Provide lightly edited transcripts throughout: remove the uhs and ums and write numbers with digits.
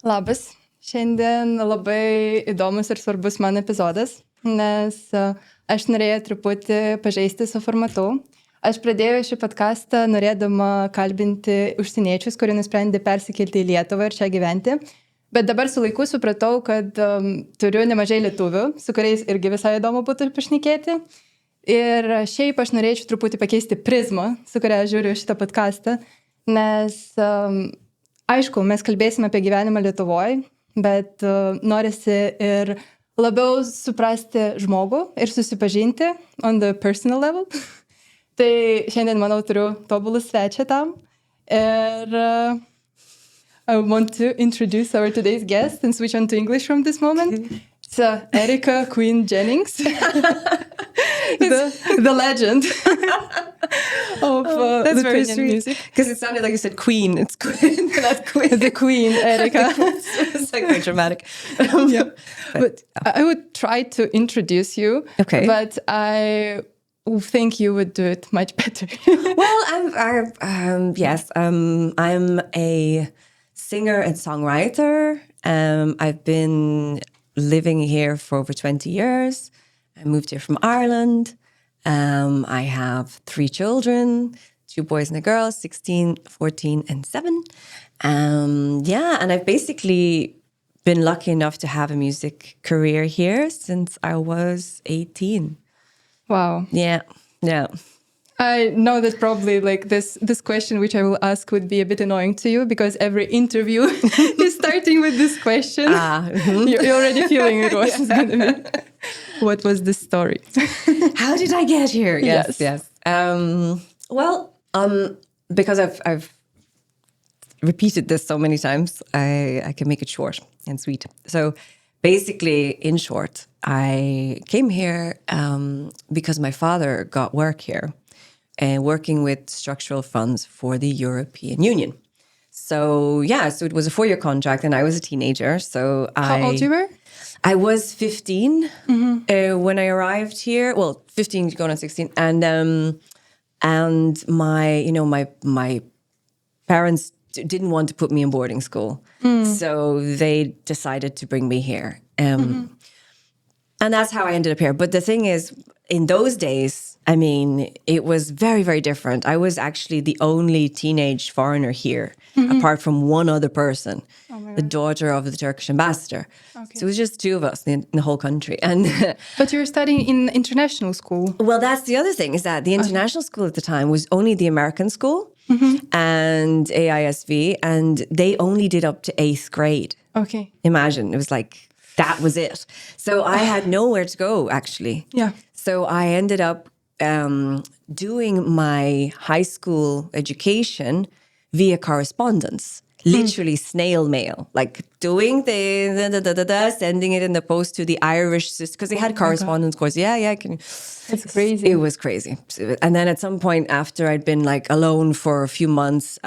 Labas. Šiandien labai įdomus ir svarbus man epizodas, nes aš norėjau truputį pažaisti su formatu. Aš pradėjau šį podcastą norėdama kalbinti užsieniečius, kurie nusprendė persikelti į Lietuvą ir čia gyventi. Bet dabar su laiku supratau, kad turiu nemažai lietuvių, su kuriais irgi visai įdomu būtų pašnekėti. Ir šiaip aš norėčiau truputį pakeisti prizmą, su kuria žiūriu šitą podcastą, nes aišku, mes kalbėsime apie gyvenimą Lietuvoje, bet norisi ir labiau suprasti žmogų ir susipažinti on the personal level. Tai šiandien, manau, turiu tobulą svečią tam. Ir I want to introduce our today's guest and switch on to English from this moment. It's Erica Queen Jennings, the legend of That's very Lithuanian sweet. music. Because it sounded like you said queen. It's queen, not queen. The Queen, Erica. It's like very dramatic. Yeah. But I would try to introduce you. Okay. But I think you would do it much better. Well, I'm a singer and songwriter. I've been living here for over 20 years. I moved here from Ireland. I have 3 children, 2 boys and a girl, 16, 14, and 7. And I've basically been lucky enough to have a music career here since I was 18. Wow. Yeah. I know that probably like this question which I will ask would be a bit annoying to you because every interview is starting with this question. You're already feeling it was going to be. What was the story? How did I get here? Yes. Because I've repeated this so many times, I can make it short and sweet. So basically, in short, I came here because my father got work here and working with structural funds for the European Union. So it was a 4-year contract and I was a teenager. So How old you were? I was 15 when I arrived here. Well, 15 going on 16. And my parents didn't want to put me in boarding school. So they decided to bring me here. And that's how I ended up here. But the thing is, in those days, I mean, it was very, very different. I was actually the only teenage foreigner here, apart from one other person, the daughter of the Turkish ambassador. Okay. So it was just 2 of us in the whole country. And But you were studying in international school. Well, that's the other thing, is that the international school at the time was only the American school and AISV, and they only did up to 8th grade. Okay. Imagine, it was like, that was it. So I had nowhere to go, actually. Yeah. So I ended up doing my high school education via correspondence, literally snail mail, like doing the sending it in the post to the Irish sister, because they had correspondence course. Yeah, I can. It's crazy. It was crazy. And then at some point after I'd been like alone for a few months,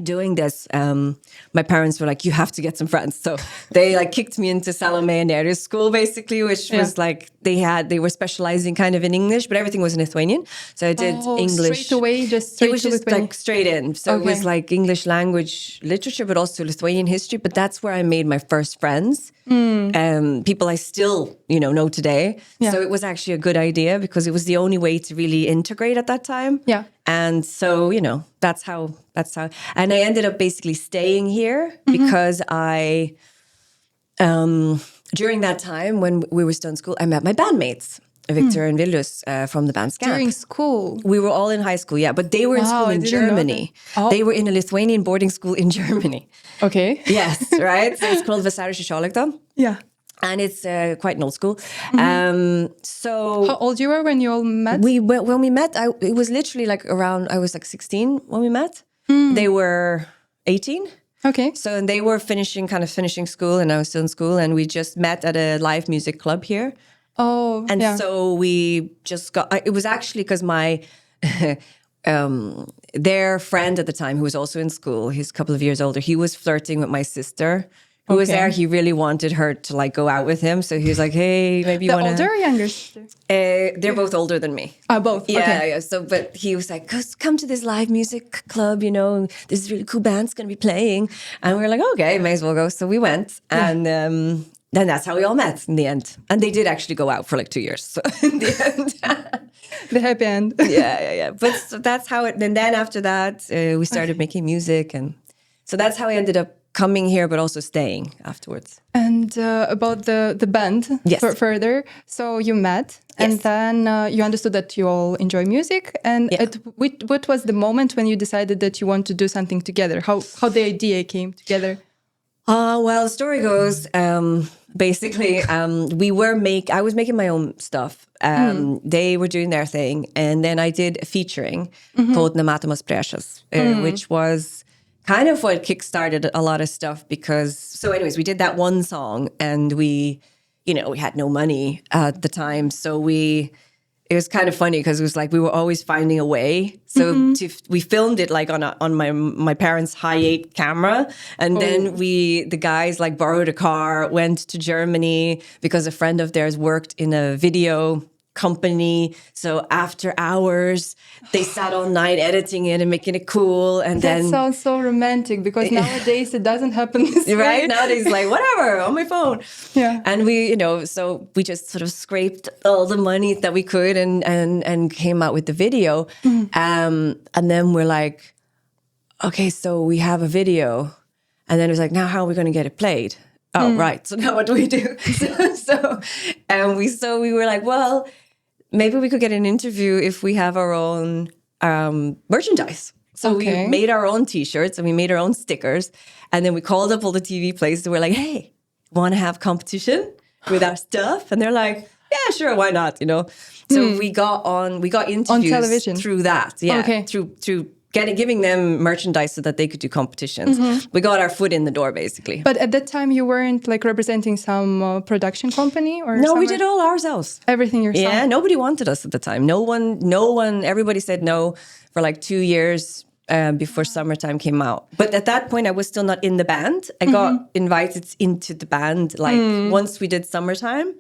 doing this, my parents were like, you have to get some friends. So they like kicked me into Salome and Eri's school, basically, which was like, they were specializing kind of in English, but everything was in Lithuanian. So I did English. Straight away, It was just like straight in. So Okay. it was like English language literature, but also Lithuanian history. But that's where I made my first friends. People I still, know today. Yeah. So it was actually a good idea because it was the only way to really integrate at that time. Yeah. And so, that's how, and I ended up basically staying here because during that time when we were still in school, I met my bandmates, Victor and Vilnius from the band Skamp. During school? We were all in high school, yeah, but they were in school I in didn't know Germany. that. Oh. They were in a Lithuanian boarding school in Germany. Okay. Yes, right? So it's called Vasario 16. Yeah. And it's quite an old school. So How old you were when you all met? when we met, it was literally like around, I was like 16 when we met. They were 18. Okay. So they were finishing school and I was still in school, and we just met at a live music club here. Oh, And yeah. so we just it was actually because my, their friend at the time, who was also in school, he's a couple of years older, he was flirting with my sister who was there. He really wanted her to like go out with him. So he was like, hey, maybe you want to... older or younger sister? They're both older than me. Both? Yeah, okay. yeah. So, but he was like, come to this live music club, you know, this really cool band's going to be playing. And we were like, okay, may as well go. So we went. And then that's how we all met in the end. And they did actually go out for like 2 years. So in the end... The happy end. Yeah. But so that's how it... And then after that, we started making music. And so that's how I ended up coming here, but also staying afterwards. And about the band further, so you met and then you understood that you all enjoy music. And what was the moment when you decided that you want to do something together? How the idea came together? Well, the story goes, basically, I was making my own stuff. They were doing their thing. And then I did a featuring called Nematomas Priešas, which was kind of what kickstarted a lot of stuff because, so anyways, we did that one song and we had no money at the time. So it was kind of funny because it was like we were always finding a way. So we filmed it like on my parents' high-8 camera. And then the guys like borrowed a car, went to Germany because a friend of theirs worked in a video company. So after hours, they sat all night editing it and making it cool. And that sounds so romantic because nowadays it doesn't happen this way. Right? Nowadays, like, whatever, on my phone. Yeah. And we, so we just sort of scraped all the money that we could and came out with the video. And then we're like, okay, so we have a video. And then it was like, now how are we going to get it played? Oh, right. So now what do we do? So we were like, well, maybe we could get an interview if we have our own merchandise. So we made our own T-shirts and we made our own stickers. And then we called up all the TV places and we're like, hey, want to have competition with our stuff? And they're like, yeah, sure, why not? So we got interviews on television through that. Yeah, through giving them merchandise so that they could do competitions. We got our foot in the door, basically. But at that time, you weren't like representing some production company or no, we did all ourselves. Everything yourself. Yeah, nobody wanted us at the time. No one. Everybody said no for like 2 years before Summertime came out. But at that point, I was still not in the band. I got invited into the band like once we did Summertime.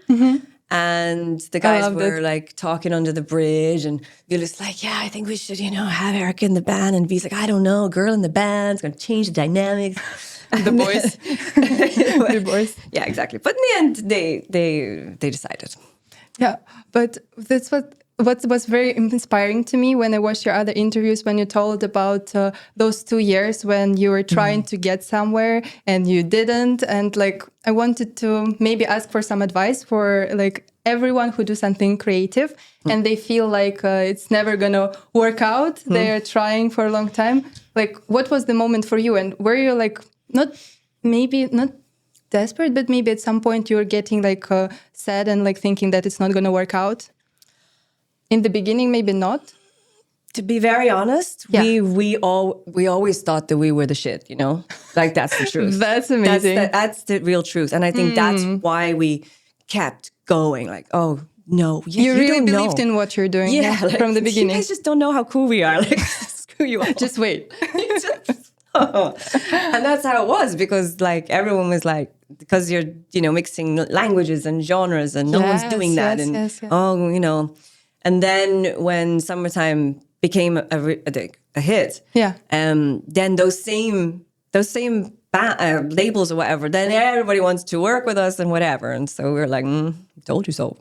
And the guys were like talking under the bridge and Vila's like, yeah, I think we should, have Erica in the band. And V's like, I don't know, a girl in the band is going to change the dynamics. The boys. The boys. Yeah, exactly. But in the end, they decided. Yeah, but that's what was very inspiring to me when I watched your other interviews when you told about those 2 years when you were trying to get somewhere and you didn't. And like, I wanted to maybe ask for some advice for like everyone who do something creative and they feel like it's never gonna work out. They're trying for a long time. Like, what was the moment for you? And were you like, not desperate, but maybe at some point you were getting like sad and like thinking that it's not gonna work out? In the beginning, maybe not. To be very honest, we always thought that we were the shit, Like, that's the truth. That's amazing. That's the real truth. And I think that's why we kept going. Like, oh, no. You really believed in what you're doing like, from the beginning. You guys just don't know how cool we are. Like, screw you all. Just wait. And that's how it was because, like, everyone was like, because you're, mixing languages and genres and no one's doing that. And then when Summertime became a hit, then those same labels or whatever, then everybody wants to work with us and whatever. And so we were like, told you so.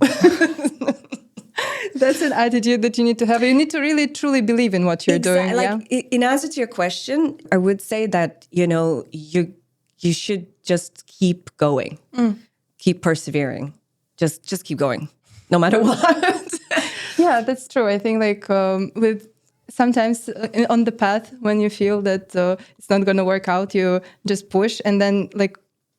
That's an attitude that you need to have. You need to really, truly believe in what you're doing. Like, in answer to your question, I would say that, you should just keep going, keep persevering, just keep going, no matter what. Yeah, that's true. I think like with sometimes on the path when you feel that it's not going to work out, you just push and then like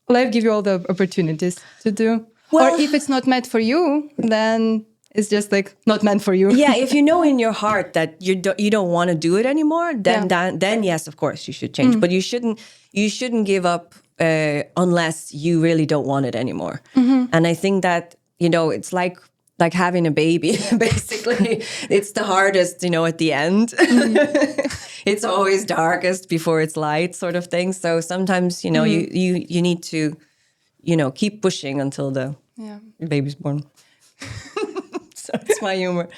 life give you all the opportunities to do. Well, or if it's not meant for you, then it's just like not meant for you. Yeah, if you know in your heart that you don't want to do it anymore, then yes, of course you should change. But you shouldn't give up unless you really don't want it anymore. And I think that it's like like having a baby. Basically, it's the hardest, at the end. It's always darkest before it's light, sort of thing. So sometimes, you need to, keep pushing until the baby's born. So it's my humor.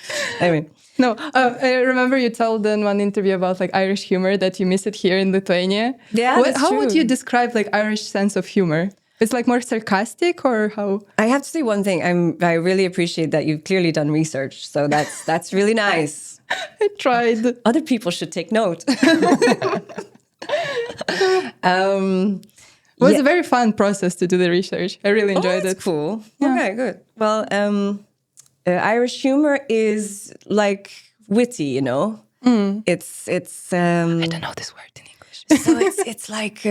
Anyway. No, I remember you told in one interview about like Irish humor that you miss it here in Lithuania. Yeah, that's how true. would you describe like Irish sense of humor? It's like more sarcastic, or how? I have to say one thing. I really appreciate that you've clearly done research. So that's really nice. I tried. Other people should take note. It was a very fun process to do the research. I really enjoyed it. Cool. Yeah. Okay, good. Well, Irish humor is like witty, It's I don't know this word in English. So it's like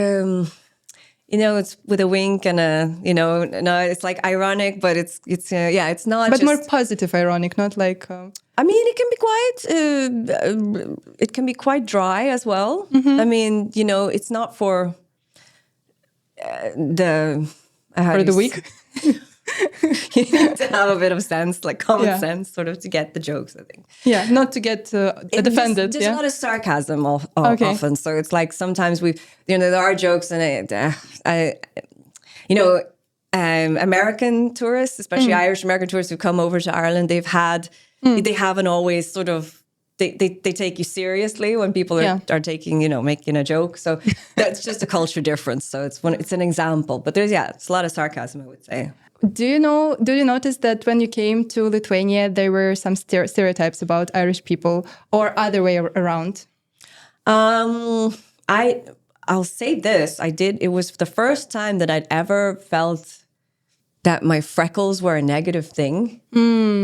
it's with a wink and no, it's like ironic, but it's not. But just, more positive, ironic, not like. I mean, it can be quite dry as well. I mean, it's not for the weak. You need to have a bit of sense, like common sense, sort of, to get the jokes, I think. Yeah, not to get defended. There's a lot of sarcasm often. So it's like sometimes there are jokes and American tourists, especially Irish American tourists who come over to Ireland, they haven't always sort of, they take you seriously when people are taking, making a joke. So that's just a culture difference. So it's an example, but it's a lot of sarcasm, I would say. Do you notice that when you came to Lithuania, there were some stereotypes about Irish people, or other way around? I'll say this. It was the first time that I'd ever felt that my freckles were a negative thing.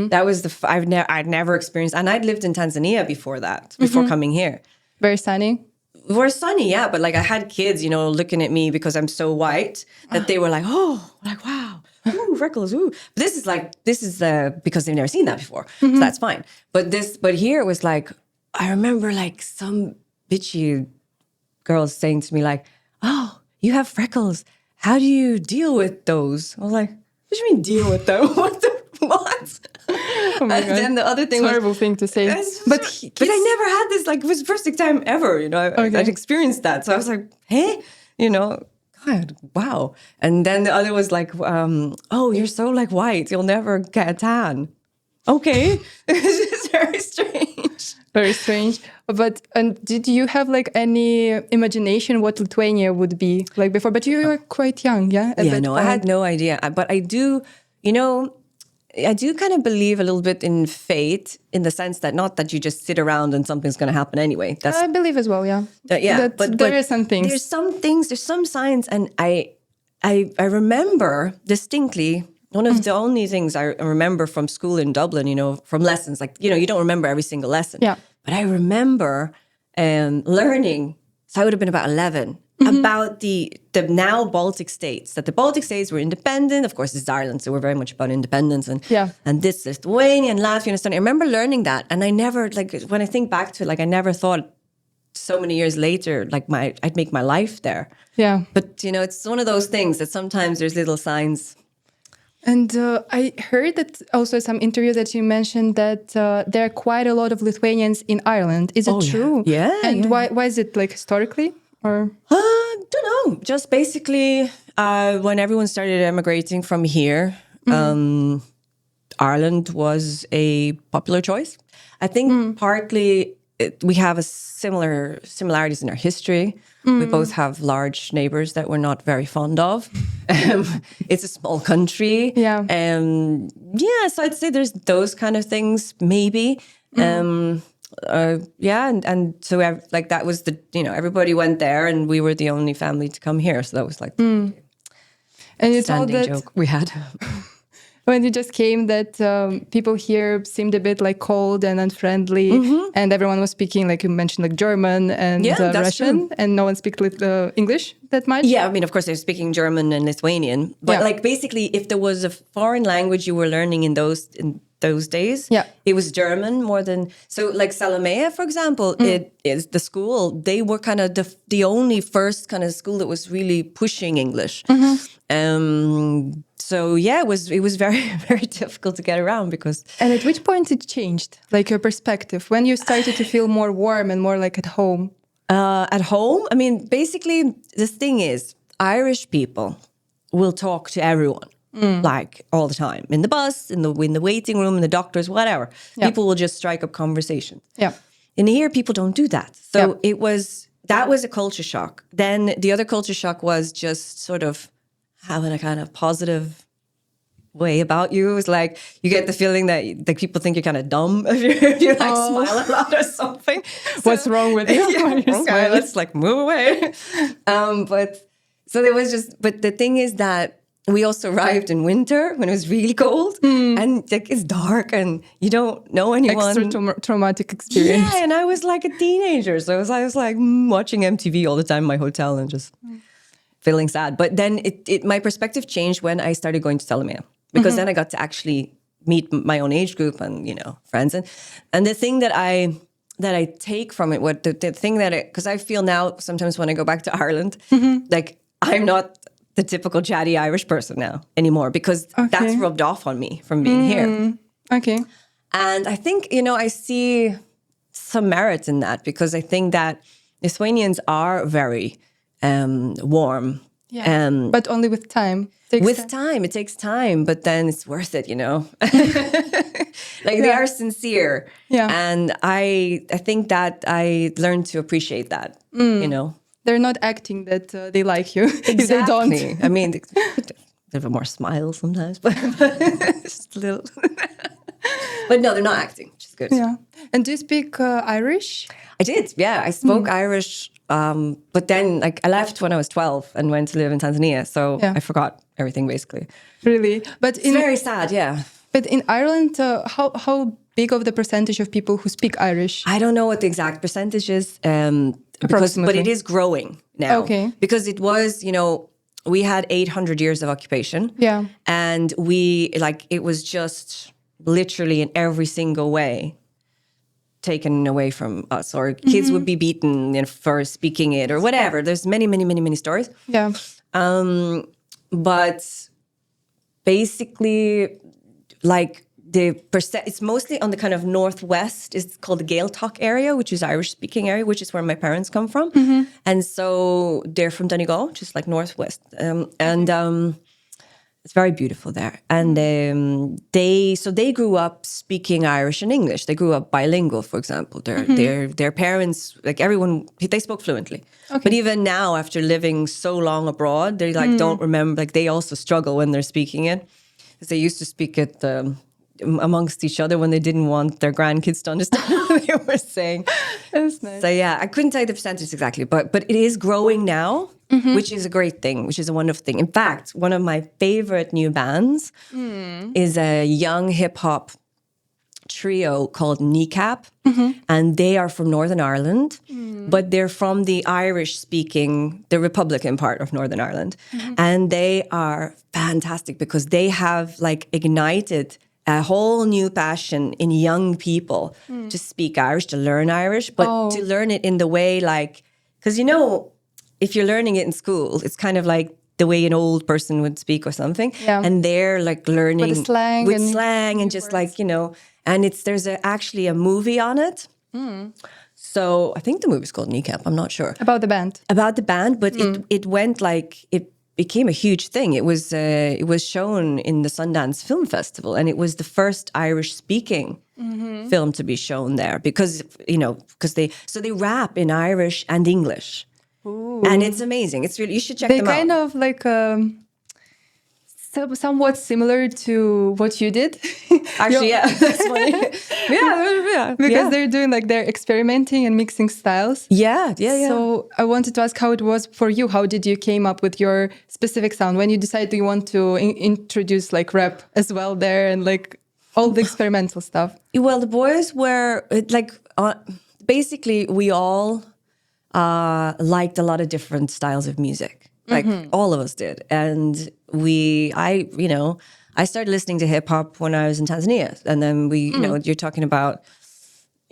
That was I'd never experienced, and I'd lived in Tanzania before that, before coming here. Very sunny. We're sunny, yeah, but like I had kids, looking at me because I'm so white that they were like, wow, ooh, freckles, ooh. But this is because they've never seen that before, so that's fine. But here it was like, I remember like some bitchy girls saying to me like, oh, you have freckles. How do you deal with those? I was like, what do you mean deal with them? What? Oh my and God. then the other thing was, horrible thing to say. But I never had this, like, it was the first time ever, I'd experienced that. So I was like, hey, God, wow. And then the other was like, oh, you're so like white, you'll never get a tan. Okay. It's just very strange. Very strange. And did you have like any imagination what Lithuania would be like before? But you were quite young, yeah? I had no idea. But I do, I do kind of believe a little bit in fate, in the sense that not that you just sit around and something's going to happen anyway. I believe as well, yeah. But there are some things. There's some signs, and I remember distinctly. One of the only things I remember from school in Dublin, from lessons, like, you don't remember every single lesson. Yeah. But I remember learning, so I would have been about 11, about the now Baltic states, that the Baltic states were independent. Of course, it's Ireland, so we're very much about independence. And this Lithuania and Latvia and Estonia. I remember learning that. And I never, when I think back to it, I never thought so many years later, I'd make my life there. Yeah. But, it's one of those things that sometimes there's little signs. And I heard that also some interview that you mentioned that there are quite a lot of Lithuanians in Ireland. Is it true? Yeah. And why is it like historically? Or don't know. Just basically when everyone started emigrating from here, Ireland was a popular choice. I think partly we have similarities in our history. We both have large neighbors that we're not very fond of. It's a small country. Yeah. So I'd say there's those kind of things, maybe. And so that was everybody went there, and we were the only family to come here. So that was like and you told that joke we had. When you just came, that people here seemed a bit like cold and unfriendly, and everyone was speaking, like you mentioned, like German and Russian, and no one speaks English that much. Yeah, I mean, of course, they're speaking German and Lithuanian, but basically, if there was a foreign language you were learning in those days, it was German more than. So, like Salomea, for example, it is the school. They were kind of the only first kind of school that was really pushing English. So yeah, it was very, very difficult to get around because. And at which point it changed, like your perspective, when you started to feel more warm and more like at home? At home, I mean, basically, the thing is, Irish people will talk to everyone, like all the time, in the bus, in the waiting room, in the doctors, whatever. Yeah. People will just strike up conversations. Yeah. In here, people don't do that. So Yeah. that was a culture shock. Then the other culture shock was just sort of having a kind of positive way about you. It was like you get the feeling that people think you're kind of dumb if you like smile a lot or something. So, What's wrong with you? Yeah, when you're okay, smiling? let's like move away. But there was but the thing is that we also arrived in winter when it was really cold and like it's dark and you don't know anyone. Extra traumatic experience. Yeah, and I was like a teenager, so I was like watching MTV all the time in my hotel and just feeling sad. But then my perspective changed when I started going to Salome, because then I got to actually meet my own age group and friends and the thing that I take from it, the thing that because I feel now sometimes when I go back to Ireland, like I'm not the typical chatty Irish person now anymore because that's rubbed off on me from being here. Okay. And I think, I see some merit in that because I think that Lithuanians are very warm. Yeah. But only with time. It takes time, but then it's worth it, Like they are sincere. Yeah. And I think that I learned to appreciate that, They're not acting that they like you if they don't. I mean, they have more smile sometimes, but just a little. But no, they're not acting, which is good. Yeah. And do you speak Irish? I did, yeah. I spoke Irish, but then like I left when I was 12 and went to live in Tanzania, so I forgot everything basically. Really? But it's very sad, yeah. But in Ireland, how big of the percentage of people who speak Irish? I don't know what the exact percentage is, but it is growing now. Okay. Because it was, we had 800 years of occupation. Yeah. And it was just literally in every single way taken away from us, or kids would be beaten for speaking it or whatever. There's many, many, many, many stories. Yeah. But basically, it's mostly on the kind of northwest. It's called the Gaeltacht area, which is Irish-speaking area, which is where my parents come from. And so they're from Donegal, just like northwest. It's very beautiful there. And they grew up speaking Irish and English. They grew up bilingual, for example. Their parents, like everyone, they spoke fluently. Okay. But even now, after living so long abroad, they don't remember, they also struggle when they're speaking it. Because they used to speak it amongst each other when they didn't want their grandkids to understand what they were saying. That's nice. So yeah, I couldn't tell you the percentage exactly, but it is growing now, which is a great thing, which is a wonderful thing. In fact, one of my favorite new bands is a young hip-hop trio called Kneecap, and they are from Northern Ireland, but they're from the the Republican part of Northern Ireland. And they are fantastic because they have ignited a whole new passion in young people to speak Irish, to learn Irish, but to learn it in the way because if you're learning it in school, it's kind of like the way an old person would speak or something. Yeah. And they're learning with slang and just and there's actually a movie on it. So I think the movie's called Kneecap. I'm not sure. About the band. But it went it became a huge thing. It was shown in the Sundance Film Festival, and it was the first Irish-speaking film to be shown there because they rap in Irish and English. Ooh. And it's amazing. It's really, you should check them out. They kind of somewhat similar to what you did. Actually, yeah, that's funny. yeah. Because they're doing they're experimenting and mixing styles. Yeah. So I wanted to ask how it was for you. How did you came up with your specific sound when you decided you want to introduce rap as well there and all the experimental stuff? Well, the boys were basically we all liked a lot of different styles of music. All of us did. And I started listening to hip hop when I was in Tanzania. And then you're talking about,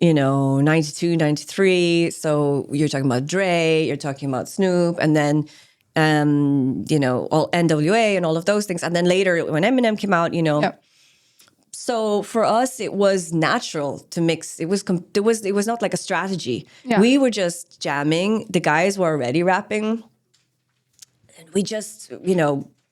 92, 93. So you're talking about Dre, you're talking about Snoop. And then all NWA and all of those things. And then later when Eminem came out, Yeah. So for us, it was natural to mix. It was not like a strategy. Yeah. We were just jamming. The guys were already rapping. And we just,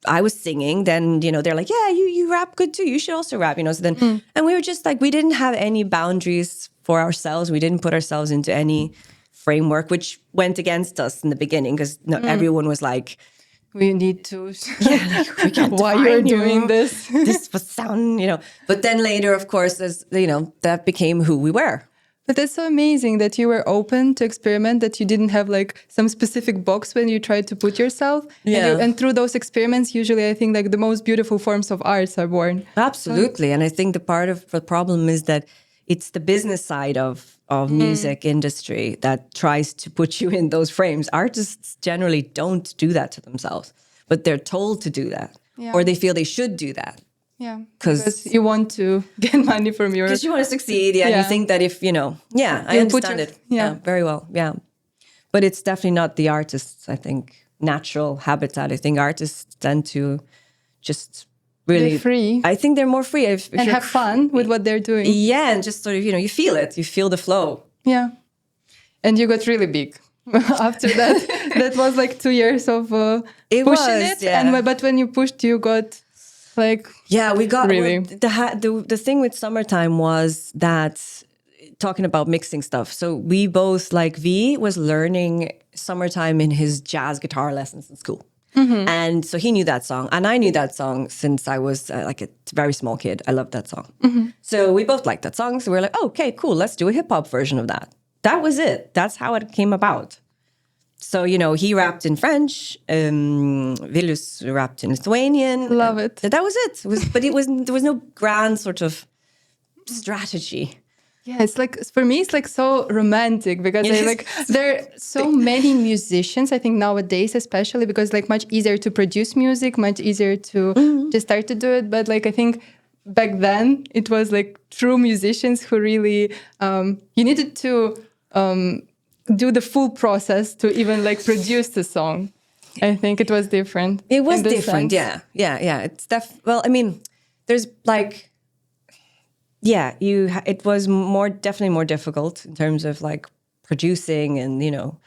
I was singing. Then, they're like, yeah, you rap good too. You should also rap, So then, and we were just like, we didn't have any boundaries for ourselves. We didn't put ourselves into any framework, which went against us in the beginning because everyone was like, we need to. We can't why define you're you. doing this. This was sound, But then later, of course, as that became who we were. But that's so amazing that you were open to experiment, that you didn't have like some specific box when you tried to put yourself. Yeah. And through those experiments, usually I think like the most beautiful forms of arts are born. Absolutely. And I think the part of the problem is that it's the business side of music industry that tries to put you in those frames. Artists generally don't do that to themselves, but they're told to do that. Yeah. Or they feel they should do that. Yeah, 'Cause- because you want to get money from your... Because you want to succeed, and you think that if, I You'll put understand your- it. yeah. Very well, yeah. But it's definitely not the artist's, I think, natural habitat. I think artists tend to just really... They're free. I think they're more free. If and you're have fun with what they're doing. Yeah, and just sort of, you feel it. You feel the flow. Yeah. And you got really big after that. That was like 2 years of It pushing was, it. yeah. But when you pushed, you got like... Yeah, we got... Really? Well, the thing with Summertime was that, talking about mixing stuff, so we both, like V was learning Summertime in his jazz guitar lessons in school. Mm-hmm. And so he knew that song. And I knew that song since I was like a very small kid. I loved that song. Mm-hmm. So we both liked that song. So we were like, oh, okay, cool. Let's do a hip hop version of that. That was it. That's how it came about. So, he rapped in French. Vilus rapped in Lithuanian. Love it. That was it. There was no grand sort of strategy. Yeah, it's like, for me, it's like so romantic because there are so many musicians, I think nowadays, especially because like much easier to produce music, much easier to just start to do it. But like, I think back then it was like true musicians who really, you needed to do the full process to even like produce the song. I think it was different. It was in this different. sense. Yeah. It's well, I mean, there's like, yeah, it was definitely more difficult in terms of like producing and, even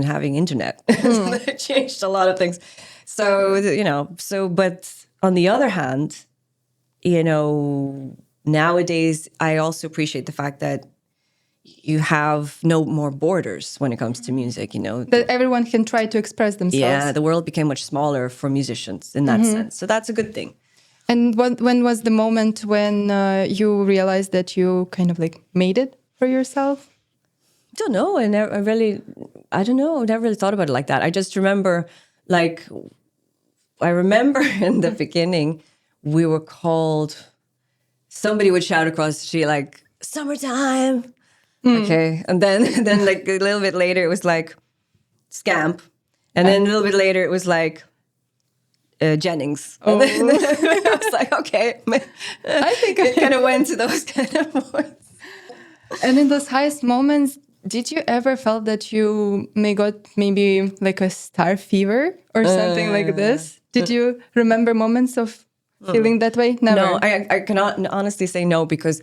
having internet. It changed a lot of things. So, but on the other hand, nowadays, I also appreciate the fact that you have no more borders when it comes to music, That everyone can try to express themselves. Yeah, the world became much smaller for musicians in that sense. So that's a good thing. And when was the moment when you realized that you kind of like made it for yourself? I don't know. I never really thought about it like that. I just remember, in the beginning, we were called, somebody would shout across the street like, Summertime. Okay. And then like a little bit later, it was like Skamp. And then a little bit later, it was like, Jennings. Oh. And then I was like, okay. I think it kind of went to those kind of points. And in those highest moments, did you ever felt that you maybe like a star fever or something like this? Did you remember moments of feeling that way? Never. No, I cannot honestly say no because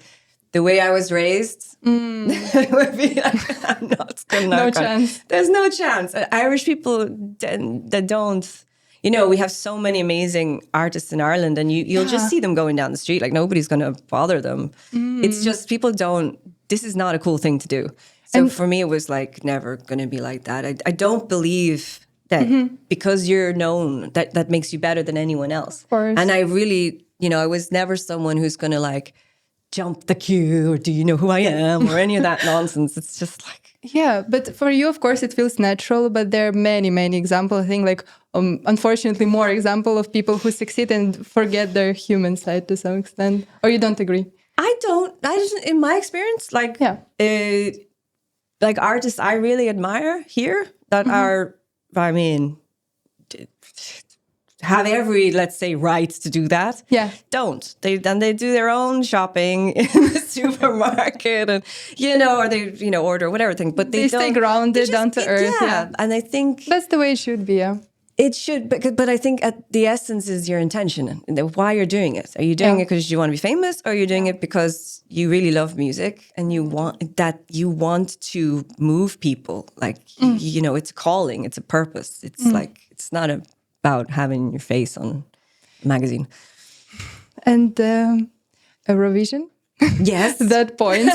the way I was raised, it would be like, I'm not gonna. No chance. There's no chance. Irish people that don't. We have so many amazing artists in Ireland and you'll just see them going down the street. Like nobody's going to bother them. It's just people this is not a cool thing to do. So for me, it was like never going to be like that. I don't believe that because you're known, that makes you better than anyone else. Of course. And I really, I was never someone who's going to like jump the queue or do you know who I am or any of that nonsense. It's just like. Yeah, but for you, of course, it feels natural, but there are many, many examples. I think like, unfortunately, more example of people who succeed and forget their human side to some extent. Or you don't agree? I just, in my experience, like, like artists I really admire here that are, I mean, have every, let's say, right to do that. Yeah. Don't. They do their own shopping in the supermarket and, or they, order whatever thing. But they stay don't, grounded, down to earth. Yeah. And I think that's the way it should be. Yeah. It should, but I think at the essence is your intention and why you're doing it. Are you doing it because you want to be famous, or are you doing it because you really love music and you want to move people? Like, it's a calling, it's a purpose. It's like, it's not about having your face on a magazine. And Eurovision? Yes. That point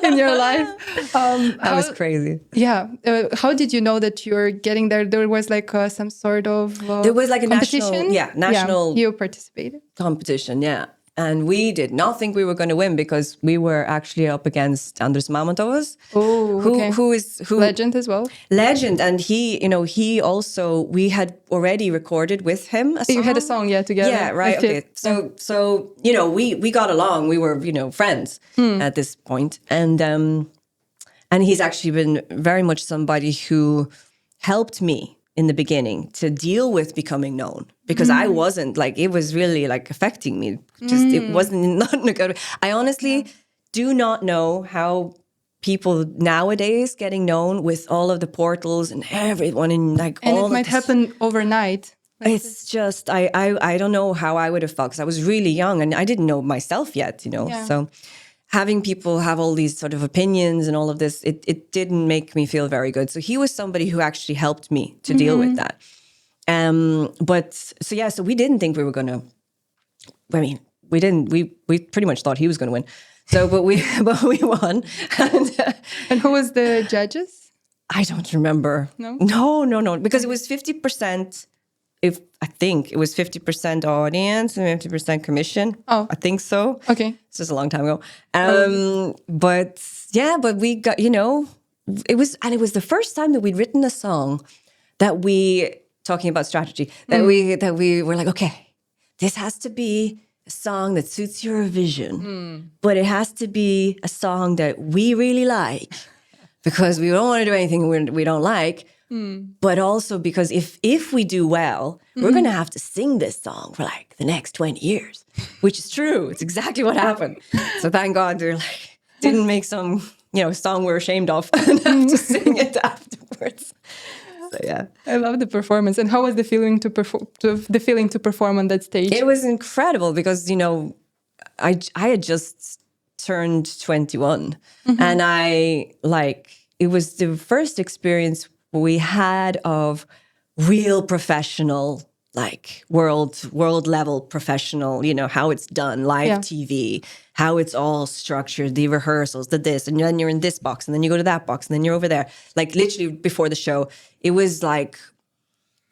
in your life. That was crazy. Yeah. How did you know that you're getting there? There was like some sort of there was like a competition? national you participated. Competition, yeah. And we did not think we were going to win because we were actually up against Andres Mamontovas, who is legend as well. Legend, and he also, we had already recorded with him a song. You had a song, together. Yeah, right. Okay. So we got along. We were friends at this point, and he's actually been very much somebody who helped me in the beginning to deal with becoming known, because I wasn't like, it was really like affecting me. Just it wasn't not in a good way. I honestly do not know how people nowadays getting known with all of the portals and everyone and like and all it might happen overnight. It's just I don't know how I would have felt, because I was really young and I didn't know myself yet, So having people have all these sort of opinions and all of this, it didn't make me feel very good. So he was somebody who actually helped me to deal with that. So we didn't think we were going to, we didn't, we pretty much thought he was going to win. So, but we won. And who was the judges? I don't remember. No, because it was 50%. I think it was 50% audience and 50% commission. Oh, I think so. Okay, this is a long time ago. But we got, it was the first time that we'd written a song that talking about strategy, that we were like, okay, this has to be a song that suits Eurovision, but it has to be a song that we really like, because we don't want to do anything we don't like. But also because if we do well, we're going to have to sing this song for like the next 20 years, which is true. It's exactly what happened. So thank God we didn't make some, song we're ashamed of and have to sing it afterwards. So yeah, I love the performance. And how was the feeling to perform on that stage? It was incredible because, I had just turned 21 and it was the first experience we had of real professional, like world level professional, how it's done, live TV, how it's all structured, the rehearsals, the this, and then you're in this box, and then you go to that box, and then you're over there. Like literally before the show, it was like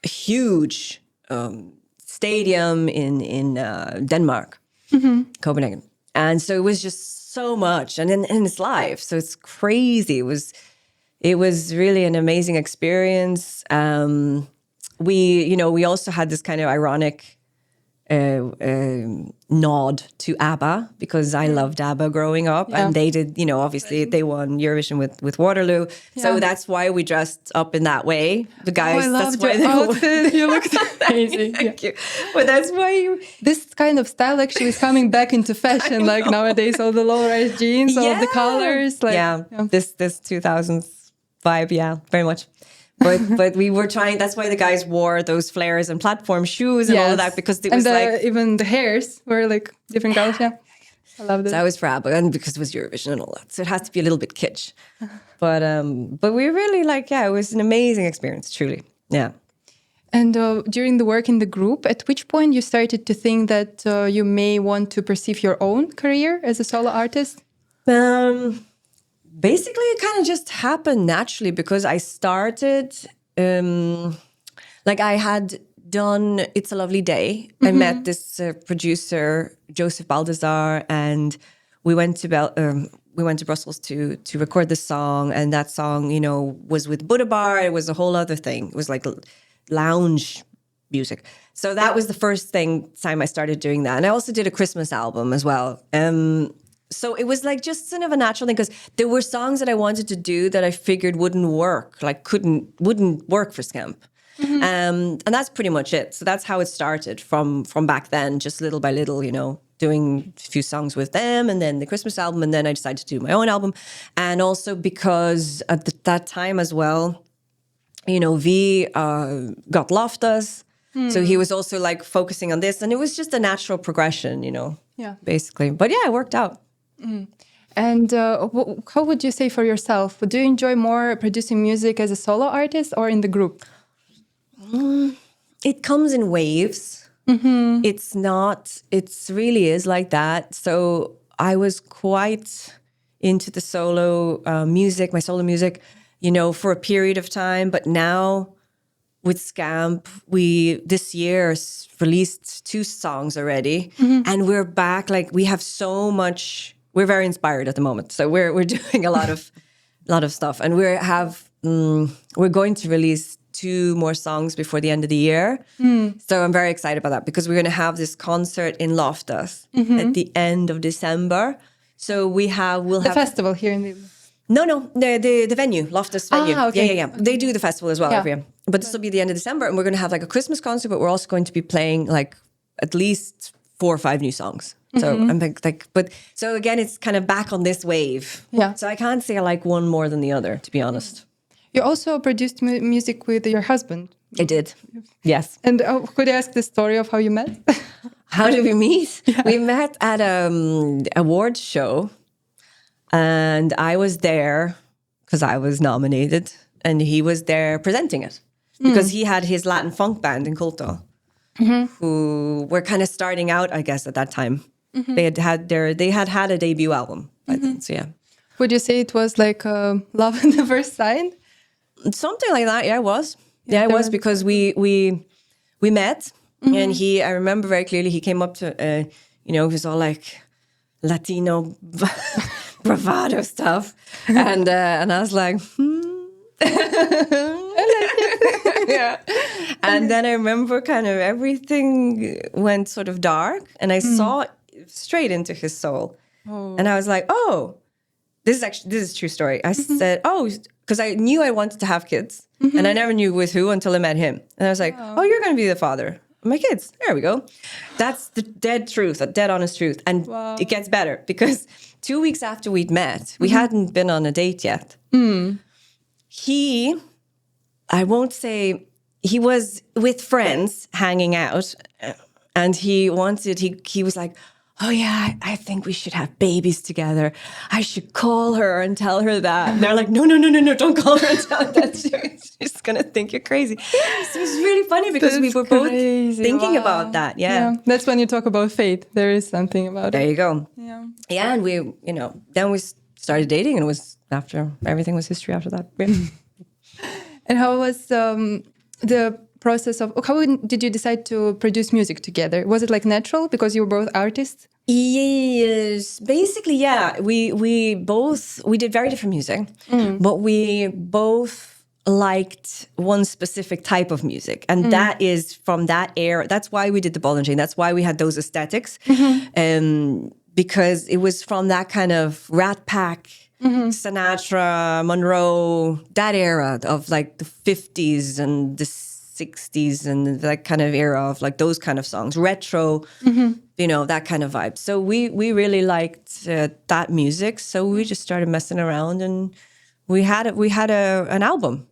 a huge stadium in Denmark, Copenhagen. And so it was just so much, and it's live, so it's crazy. It was really an amazing experience. We also had this kind of ironic nod to ABBA, because I loved ABBA growing up, and they did, obviously they won Eurovision with Waterloo. So that's why we dressed up in that way. The guys, that's why your outfit. You looked amazing. Thank you. But that's why this kind of style actually is coming back into fashion. Like nowadays, all the low-rise jeans, all the colors. This 2000s vibe, very much. But we were trying. That's why the guys wore those flares and platform shoes and all of that, because it was even the hairs were like different colors. Yeah, I loved it. So I was for ABBA, and because it was Eurovision and all that, so it has to be a little bit kitsch. But we really it was an amazing experience, truly. Yeah. And during the work in the group, at which point you started to think that you may want to pursue your own career as a solo artist? Basically, it kind of just happened naturally, because I started, I had done It's a Lovely Day. I met this producer, Joseph Baldassar, and we went to Brussels to record this song. And that song, was with Buddha Bar. It was a whole other thing. It was like lounge music. So that was the first time I started doing that. And I also did a Christmas album as well. So it was just sort of a natural thing, because there were songs that I wanted to do that I figured wouldn't work, wouldn't work for Skamp. And that's pretty much it. So that's how it started from back then, just little by little, doing a few songs with them, and then the Christmas album, and then I decided to do my own album. And also because at that time as well, V got Loftus. So he was also like focusing on this, and it was just a natural progression, basically. But yeah, it worked out. And how would you say for yourself? Do you enjoy more producing music as a solo artist or in the group? It comes in waves. It really is like that. So I was quite into the solo music, my solo music, for a period of time. But now with Skamp, we this year released 2 songs already, and we're back. Like we have so much. We're very inspired at the moment, so we're doing a lot of stuff, and we're going to release 2 more songs before the end of the year. So I'm very excited about that because we're going to have this concert in Loftus at the end of December. So we'll have festival here in the. No, the venue, Loftus venue. Okay. Yeah. They do the festival as well every year. But this will be the end of December, and we're going to have like a Christmas concert, but we're also going to be playing like at least 4 or 5 new songs. So I'm but so again, it's kind of back on this wave. Yeah. So I can't say I like one more than the other, to be honest. You also produced music with your husband. I did. Yes. And could I ask the story of how you met? How did we meet? Yeah. We met at an awards show, and I was there because I was nominated, and he was there presenting it because he had his Latin funk band in Kulto, who were kind of starting out, I guess, at that time. They had a debut album by then. So yeah. Would you say it was like love at the first sight? Something like that. Yeah, it was. Yeah, it was because we met, and I remember very clearly. He came up to, he was all like Latino bravado stuff, and I was like, yeah. And then I remember kind of everything went sort of dark, and I saw straight into his soul, and I was like, oh. This is a true story. I said, because I knew I wanted to have kids, and I never knew with who until I met him. And I was like, you're going to be the father of my kids. There we go. That's the dead truth, a dead honest truth. And it gets better because 2 weeks after we'd met, we hadn't been on a date yet. I won't say, he was with friends hanging out, and he was like, oh yeah, I think we should have babies together. I should call her and tell her that. And they're like, no, don't call her and tell her that. She's going to think you're crazy. So it was really funny because we were both thinking about that. Yeah. That's when you talk about fate. There is something about it. There you go. Yeah. Yeah, and we, then we started dating, and it was everything was history after that. Yeah. And how was the process of, how did you decide to produce music together? Was it like natural because you were both artists? Yes, basically, yeah. We did very different music, but we both liked one specific type of music, and that is from that era. That's why we did the ball and chain. That's why we had those aesthetics, because it was from that kind of Rat Pack, Sinatra, Monroe, that era of like the 50s and the 60s and that kind of era of like those kind of songs, retro, that kind of vibe. So we really liked that music. So we just started messing around, and we had an album,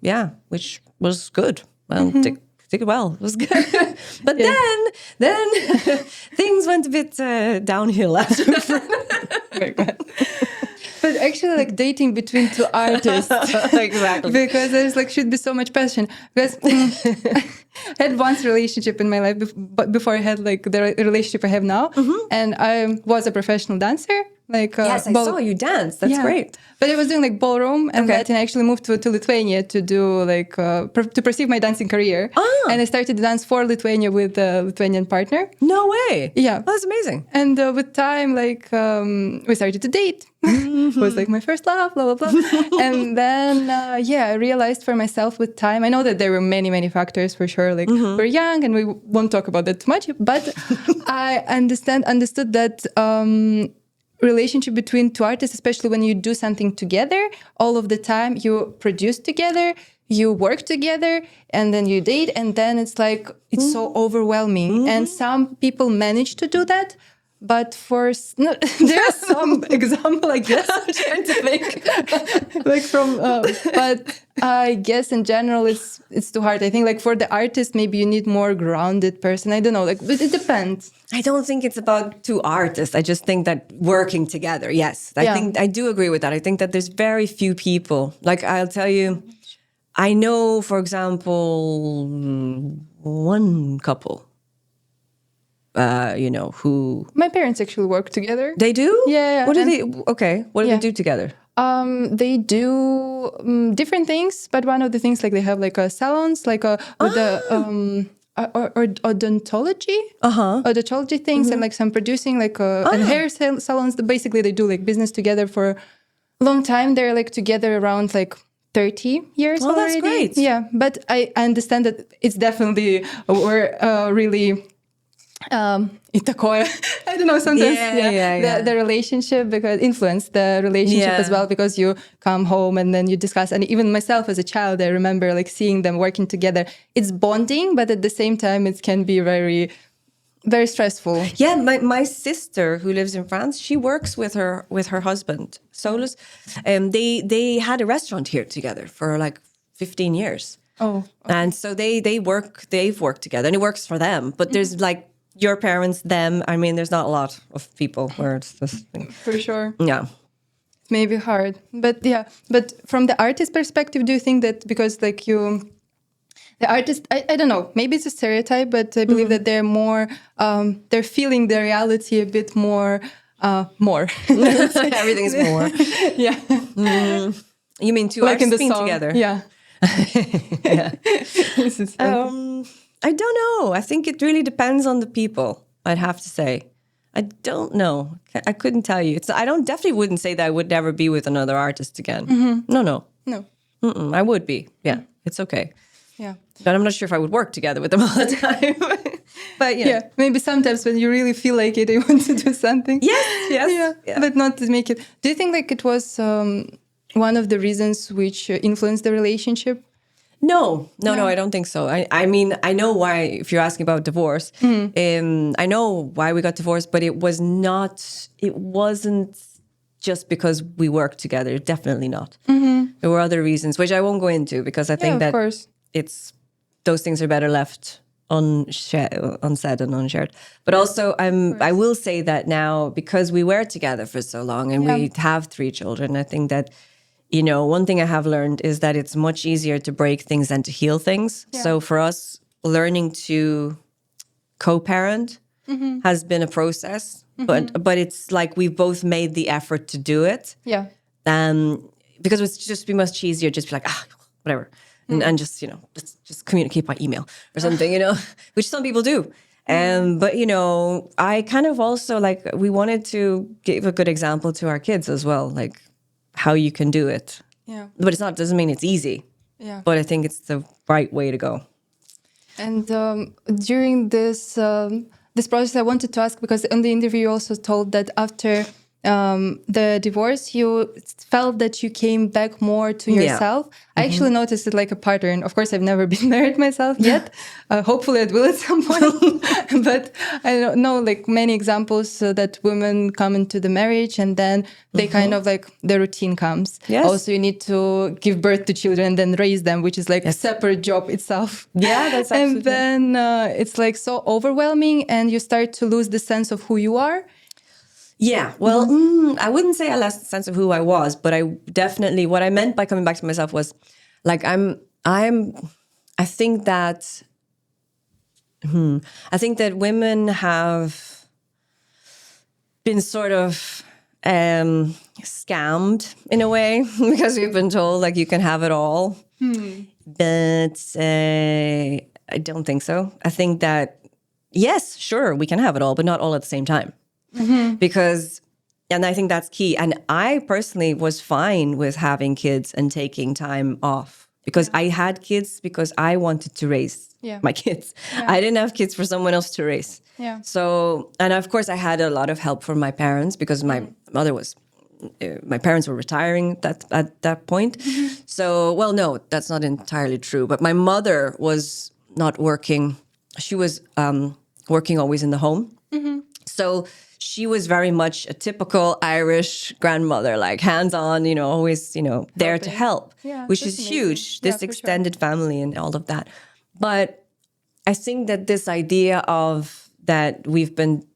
which was good. Well, did well. It was good. But then things went a bit downhill after that. But actually, like dating between 2 artists, exactly, because there's should be so much passion. Because I had once relationship in my life, before I had the relationship I have now, and I was a professional dancer. Yes, I saw you dance. That's great. But I was doing ballroom and that, and I actually moved to Lithuania to do to pursue my dancing career. And I started to dance for Lithuania with a Lithuanian partner. No way. Yeah, that's amazing. And with time, we started to date. It was my first love, blah blah blah. And then I realized for myself with time. I know that there were many factors for sure. We're young and we won't talk about that too much. But I understood that. Relationship between 2 artists, especially when you do something together, all of the time you produce together, you work together and then you date, and then it's like it's so overwhelming. And some people manage to do that. But no, there are some example, I guess. I'm trying to think, like from. But I guess in general, it's too hard. I think like for the artist, maybe you need more grounded person. I don't know, like, but it depends. I don't think it's about two artists. I just think that working together. Yes, I think I do agree with that. I think that there's very few people. Like I'll tell you, I know, for example, one couple. Who... My parents actually work together. They do? Yeah. What do they... Okay. What do they do together? They do different things, but one of the things, like they have like salons, like with the odontology, odontology things, and like some producing, like and hair salons. Basically, they do like business together for a long time. They're like together around like 30 years already. That's great. Yeah, but I understand that it's definitely really... I don't know, sometimes the relationship, because influence the relationship as well, because you come home and then you discuss. And even myself as a child, I remember like seeing them working together. It's bonding, but at the same time it can be very, very stressful. Yeah, my sister who lives in France, she works with her husband, Solus. They had a restaurant here together for like 15 years. Oh, okay. And so they've worked together, and it works for them. But there's like your parents, them. I mean, there's not a lot of people where it's just... For sure. Yeah. Maybe hard. But yeah, but from the artist perspective, do you think that because like the artist, I don't know, maybe it's a stereotype, but I believe that they're more, they're feeling the reality a bit more. Everything's more. Yeah. You mean two like artists in the being song. together? Yeah. Yeah. I don't know. I think it really depends on the people, I'd have to say. I don't know. I couldn't tell you. I definitely wouldn't say that I would never be with another artist again. No. I would be. Yeah, it's okay. Yeah. But I'm not sure if I would work together with them all the time. But yeah, maybe sometimes when you really feel like it, you want to do something. Yes. Yeah. But not to make it. Do you think like it was one of the reasons which influenced the relationship? No, I don't think so. I mean, I know why, if you're asking about divorce, I know why we got divorced, but it wasn't just because we worked together. Definitely not. There were other reasons, which I won't go into, because I think that those things are better left unsaid and unshared. But also, I will say that now, because we were together for so long and we have 3 children, I think that, one thing I have learned is that it's much easier to break things than to heal things. Yeah. So for us, learning to co-parent has been a process, but it's like we've both made the effort to do it. Yeah. Because it's just be much easier just be like, whatever. And just, just communicate by email or something, which some people do. But, I kind of also like, we wanted to give a good example to our kids as well, like how you can do it. Yeah. But doesn't mean it's easy. Yeah. But I think it's the right way to go. And during this process, I wanted to ask, because in the interview you also told that after the divorce, you felt that you came back more to yourself. I actually noticed it like a pattern. Of course, I've never been married myself yet. Hopefully it will at some point. But I don't know, like many examples that women come into the marriage and then they kind of like the routine comes. Yes. Also, you need to give birth to children and then raise them, which is like a separate job itself. Yeah, that's absolutely. And then it's like so overwhelming and you start to lose the sense of who you are. Yeah, well, I wouldn't say I lost the sense of who I was, but I definitely, what I meant by coming back to myself was, like, I think that women have been sort of scammed in a way, because we've been told, like, you can have it all. But I don't think so. I think that, yes, sure, we can have it all, but not all at the same time. Because, and I think that's key. And I personally was fine with having kids and taking time off, because I had kids because I wanted to raise my kids. Yeah. I didn't have kids for someone else to raise. Yeah. So, and of course I had a lot of help from my parents, because my mother was my parents were retiring at that point. So, well, no, that's not entirely true. But my mother was not working. She was working always in the home. So she was very much a typical Irish grandmother, like hands-on, always, there to help, which is amazing. huge, this extended family and all of that. But I think that this idea of that we've been,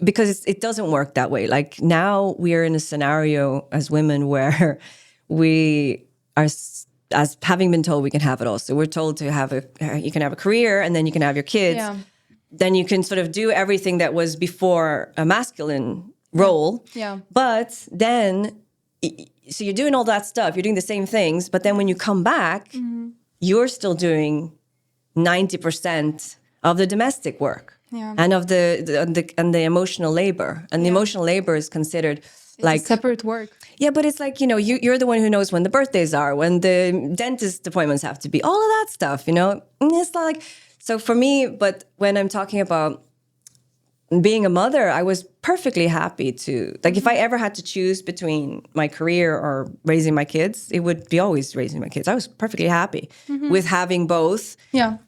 because it doesn't work that way. Like now we're in a scenario as women where we are, as having been told we can have it all. So we're told to you can have a career and then you can have your kids. Yeah. Then you can sort of do everything that was before a masculine role. Yeah. But then, so you're doing all that stuff, you're doing the same things, but then when you come back, you're still doing 90% of the domestic work. Yeah. And of the emotional labor. And the emotional labor is considered like separate work. Yeah, but it's like, you're the one who knows when the birthdays are, when the dentist appointments have to be, all of that stuff, And it's not like, so for me, but when I'm talking about being a mother, I was perfectly happy to, like if I ever had to choose between my career or raising my kids, it would be always raising my kids. I was perfectly happy with having both,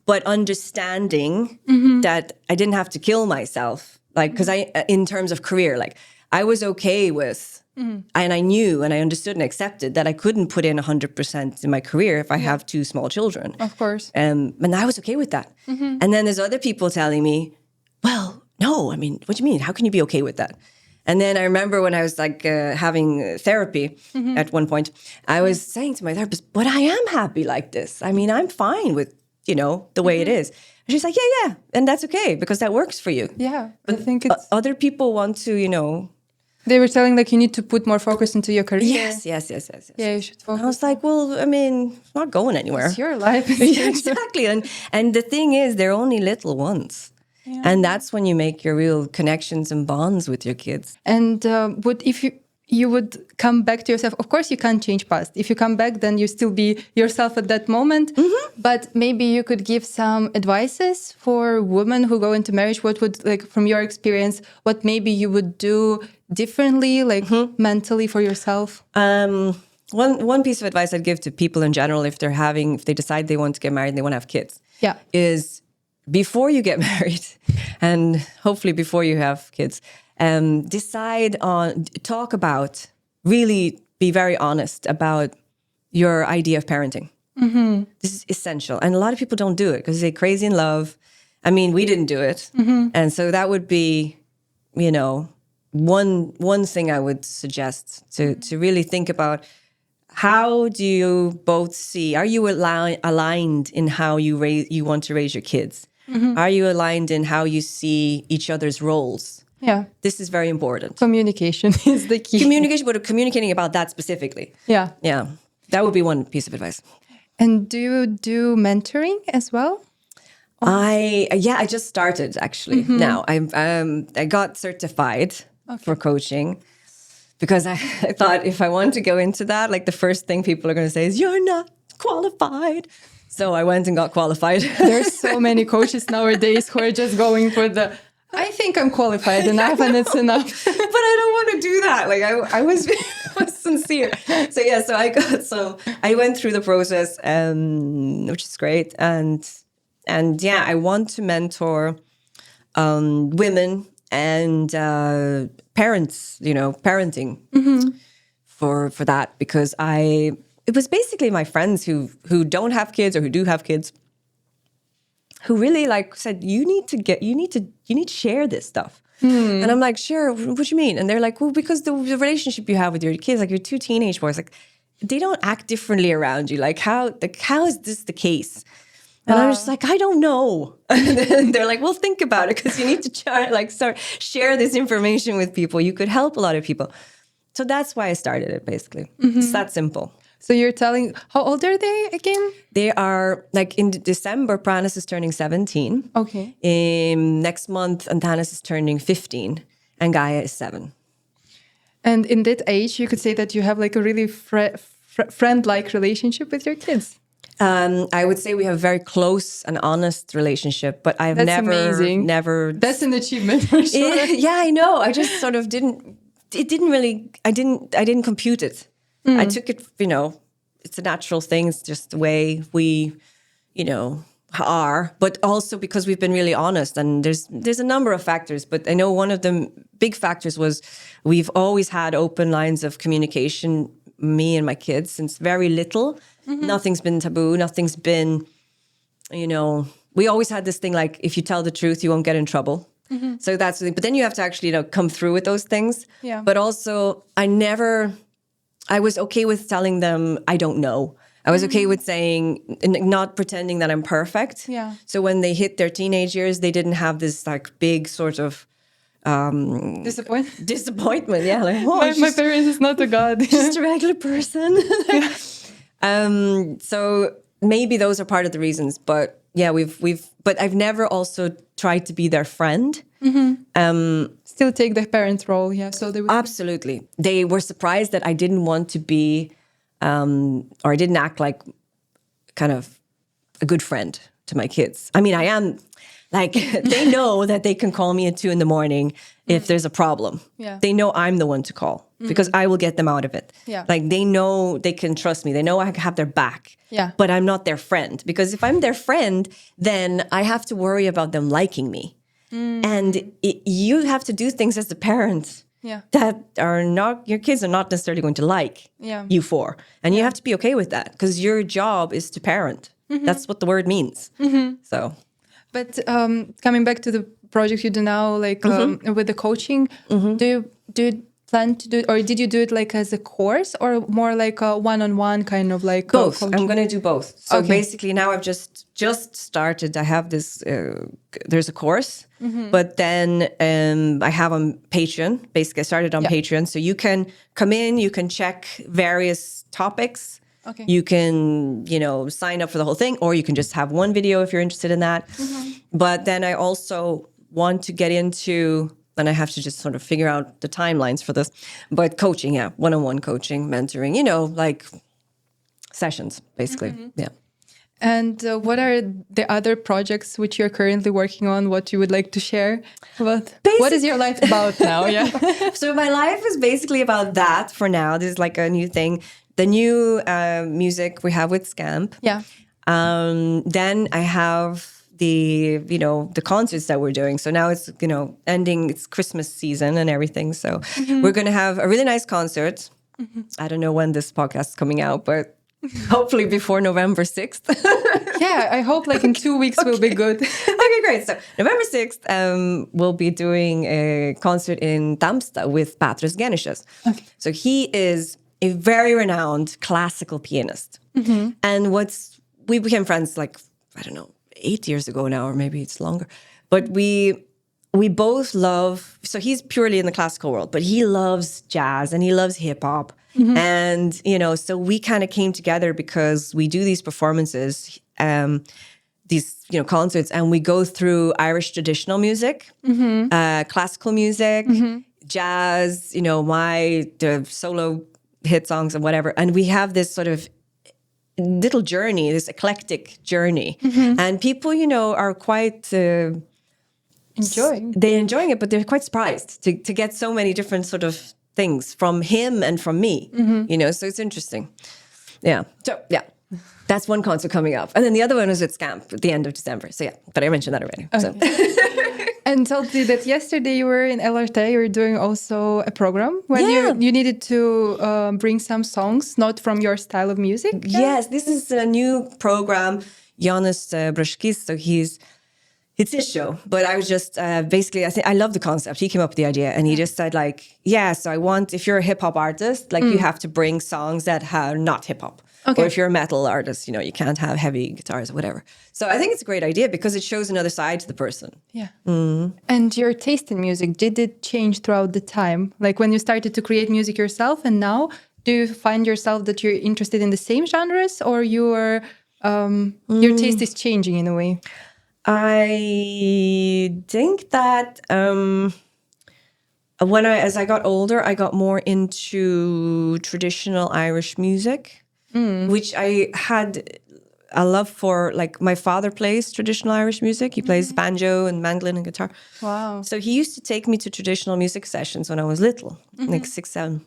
but understanding that I didn't have to kill myself. Like, because in terms of career, like I was okay with, and I knew and I understood and accepted that I couldn't put in 100% in my career if I have two small children. Of course. And I was okay with that. And then there's other people telling me, well, no, I mean, what do you mean? How can you be okay with that? And then I remember when I was like having therapy at one point, I was saying to my therapist, but I am happy like this. I mean, I'm fine with, the way it is. And she's like, yeah. And that's okay because that works for you. Yeah. But I think it's... Other people want to, They were telling like you need to put more focus into your career. Yes. Yeah, you should focus. And I was like, well, I mean, it's not going anywhere. It's your life. Yeah, exactly. And the thing is, they're only little ones. Yeah. And that's when you make your real connections and bonds with your kids. And if you would come back to yourself, of course you can't change past. If you come back, then you still be yourself at that moment. But maybe you could give some advices for women who go into marriage. What would, like from your experience, what maybe you would do differently, like mentally for yourself? One piece of advice I'd give to people in general, if they decide they want to get married and they want to have kids, is before you get married, and hopefully before you have kids, really be very honest about your idea of parenting. This is essential. And a lot of people don't do it because they're crazy in love. I mean, we didn't do it. And so that would be, one thing I would suggest to really think about. How do you both see? Are you aligned in how you want to raise your kids? Are you aligned in how you see each other's roles? Yeah. This is very important. Communication is the key. Communication, but communicating about that specifically. Yeah. Yeah. That would be one piece of advice. And do you do mentoring as well? I just started actually. Now I got certified for coaching. Because I thought if I want to go into that, like the first thing people are going to say is, you're not qualified. So I went and got qualified. There's so many coaches nowadays who are just going for I think I'm qualified enough and it's enough. But I don't want to do that. Like I was sincere. So I went through the process, which is great. And I want to mentor women and parents, parenting for that, because it was basically my friends who don't have kids or who do have kids who really said, you need to share this stuff. And I'm like, sure, what do you mean? And they're like, well, because the relationship you have with your kids, like your two teenage boys, like they don't act differently around you. Like how is this the case? And I was just like, I don't know. And then they're like, well, think about it, because you need to share this information with people. You could help a lot of people. So that's why I started it, basically. It's that simple. So you're telling, how old are they again? They are, in December, Pranis is turning 17. Okay. Next month, Antanas is turning 15, and Gaia is 7. And in that age, you could say that you have a really friend-like relationship with your kids. I would say we have a very close and honest relationship, but I've That's amazing. never. That's an achievement for sure. Yeah, I know. I just sort of didn't it didn't really, I didn't compute it. I took it, it's a natural thing. It's just the way we, are, but also because we've been really honest, and there's a number of factors, but I know one of the big factors was we've always had open lines of communication, me and my kids, since very little. Nothing's been taboo, nothing's been, we always had this thing like, if you tell the truth, you won't get in trouble. So that's the thing. But then you have to actually, come through with those things. Yeah. But also I was okay with telling them I don't know. I was okay with saying, not pretending that I'm perfect. Yeah. So when they hit their teenage years, they didn't have this like big sort of disappointment. Yeah, like my parents is not a god, just a regular person. So maybe those are part of the reasons. But yeah, but I've never also tried to be their friend. Still take the parent role, yeah. So they would absolutely. They were surprised that I didn't want to be. Or I didn't act like kind of a good friend to my kids. I mean, I am like, they know that they can call me at 2 a.m. if there's a problem. Yeah. They know I'm the one to call because I will get them out of it. Yeah. Like they know they can trust me. They know I have their back. Yeah. But I'm not their friend, because if I'm their friend, then I have to worry about them liking me. And you have to do things as a parent that are not, your kids are not necessarily going to like you for. And you have to be okay with that, because your job is to parent. That's what the word means. So, but coming back to the project you do now, like with the coaching, do you plan to do it, or did you do it like as a course, or more like a one-on-one kind of like both? coaching? I'm going to do both. So basically now I've just started. I have this, there's a course, but then I have on Patreon. Basically I started on Patreon. So you can come in, you can check various topics. Okay. You can, sign up for the whole thing, or you can just have one video if you're interested in that. But then I also want to get into, and I have to just sort of figure out the timelines for this, but coaching, one-on-one coaching, mentoring, like sessions, basically. Yeah. And what are the other projects which you're currently working on? What you would like to share? What is your life about now? Yeah. So my life is basically about that for now. This is like a new thing. The new music we have with Skamp. Yeah. Then I have the concerts that we're doing. So now it's, ending, it's Christmas season and everything. So we're going to have a really nice concert. I don't know when this podcast is coming out, but hopefully before November 6th. Yeah, I hope like in 2 weeks will be good. Okay, great. So November 6th, we'll be doing a concert in Tamsta with Patras Genishas. Okay. So he is a very renowned classical pianist. And we became friends like, I don't know, 8 years ago now, or maybe it's longer. But we both love, so he's purely in the classical world, but he loves jazz and he loves hip hop. And, so we kind of came together because we do these performances, these, concerts, and we go through Irish traditional music, classical music, jazz, the solo hit songs and whatever. And we have this sort of little journey, this eclectic journey. And people, are quite... They're enjoying it, but they're quite surprised to get so many different sort of things from him and from me, so it's interesting. Yeah. So, yeah, that's one concert coming up. And then the other one is at Skamp at the end of December. So, yeah, but I mentioned that already. Okay. So. And told me that yesterday you were in LRT, you were doing also a program where you needed to bring some songs, not from your style of music. Yes, this is a new program, Jurgis Didžiulis, so it's his show. But I was just basically, I love the concept. He came up with the idea and he just said so I want, if you're a hip hop artist, you have to bring songs that are not hip hop. Okay. Or if you're a metal artist, you can't have heavy guitars or whatever. So I think it's a great idea because it shows another side to the person. Yeah. And your taste in music, did it change throughout the time? Like when you started to create music yourself and now, do you find yourself that you're interested in the same genres, or your taste is changing in a way? I think that as I got older, I got more into traditional Irish music, which I had a love for, like, my father plays traditional Irish music. He plays banjo and mandolin and guitar. Wow. So he used to take me to traditional music sessions when I was little, like 6, 7.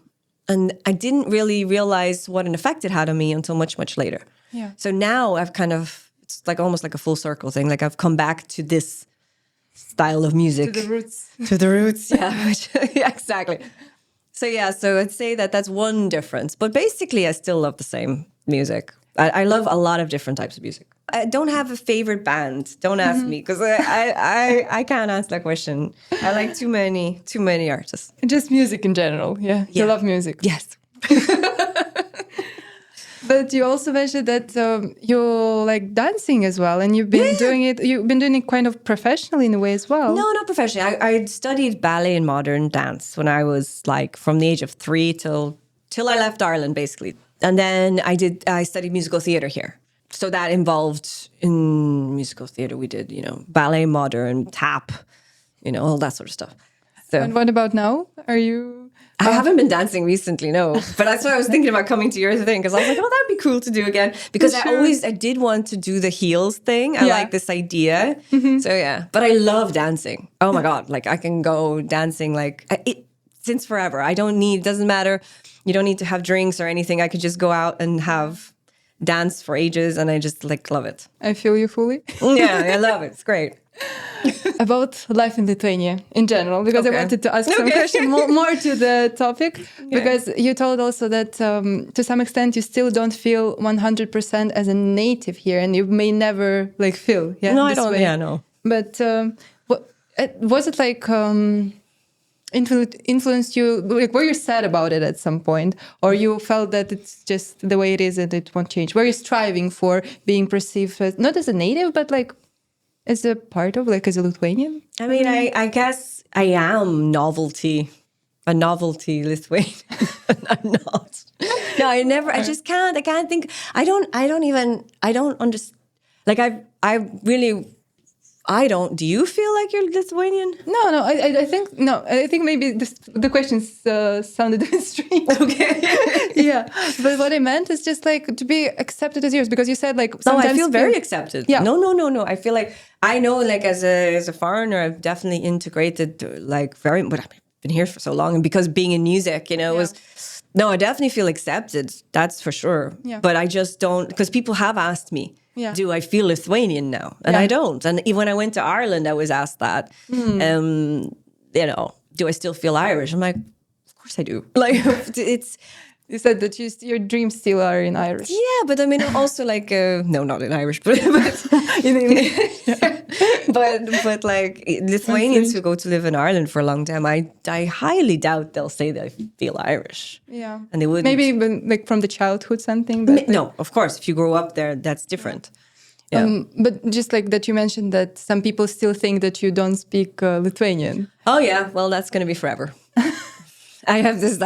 And I didn't really realize what an effect it had on me until much, much later. Yeah. So now I've kind of, it's like almost like a full circle thing. Like I've come back to this style of music. To the roots. To the roots, yeah. Yeah, exactly. So yeah, so I'd say that that's one difference. But basically, I still love the same music. I love a lot of different types of music. I don't have a favorite band. Don't ask me, because I can't answer that question. I like too many artists. Just music in general. Yeah. You love music. Yes. But you also mentioned that you like dancing as well, and you've been doing it. You've been doing it kind of professionally in a way as well. No, not professionally. I studied ballet and modern dance when I was like from the age of 3 till I left Ireland, basically. And then I studied musical theatre here. So that involved, in musical theatre, we did, ballet, modern, tap, all that sort of stuff. So, And what about now? Are you... I haven't been dancing recently, no. But that's why I was thinking about coming to your thing, because I was like, oh, that'd be cool to do again. Because I did want to do the heels thing. I like this idea. So yeah, but I love dancing. Oh my God, like I can go dancing since forever. It doesn't matter. You don't need to have drinks or anything. I could just go out and have dance for ages, and I just love it. I feel you fully. Yeah, I love it. It's great. About life in Lithuania in general, because I wanted to ask some questions more to the topic, because you told also that to some extent you still don't feel 100% as a native here, and you may never feel No, I don't. way. Yeah, no. But was it influenced you? Were you sad about it at some point, or you felt that it's just the way it is and it won't change? Were you striving for being perceived as, not as a native, but as a part of, as a Lithuanian? I mean, I guess I am a novelty Lithuanian. I'm not. No, I just can't. I can't think. I don't understand. Do you feel like you're Lithuanian? No, I think maybe the questions sounded a bit strange. Okay. Yeah, but what I meant is just to be accepted as yours, because you said sometimes I feel very accepted. Yeah. No. I feel I know as a foreigner, I've definitely integrated very, but I've been here for so long, and because being in music, I definitely feel accepted. That's for sure. Yeah. But I just don't, because people have asked me. Yeah. Do I feel Lithuanian now? And I don't. And even when I went to Ireland, I was asked that. Do I still feel Irish? I'm like, of course I do. It's. You said that your dreams still are in Irish. Yeah, but I mean, also no, not in Irish, but in English. but Lithuanians who go to live in Ireland for a long time, I highly doubt they'll say they feel Irish. Yeah, and they wouldn't. Maybe even from the childhood something. But no, of course, if you grow up there, that's different. Yeah. But just that you mentioned that some people still think that you don't speak Lithuanian. Oh yeah, well that's going to be forever. I have this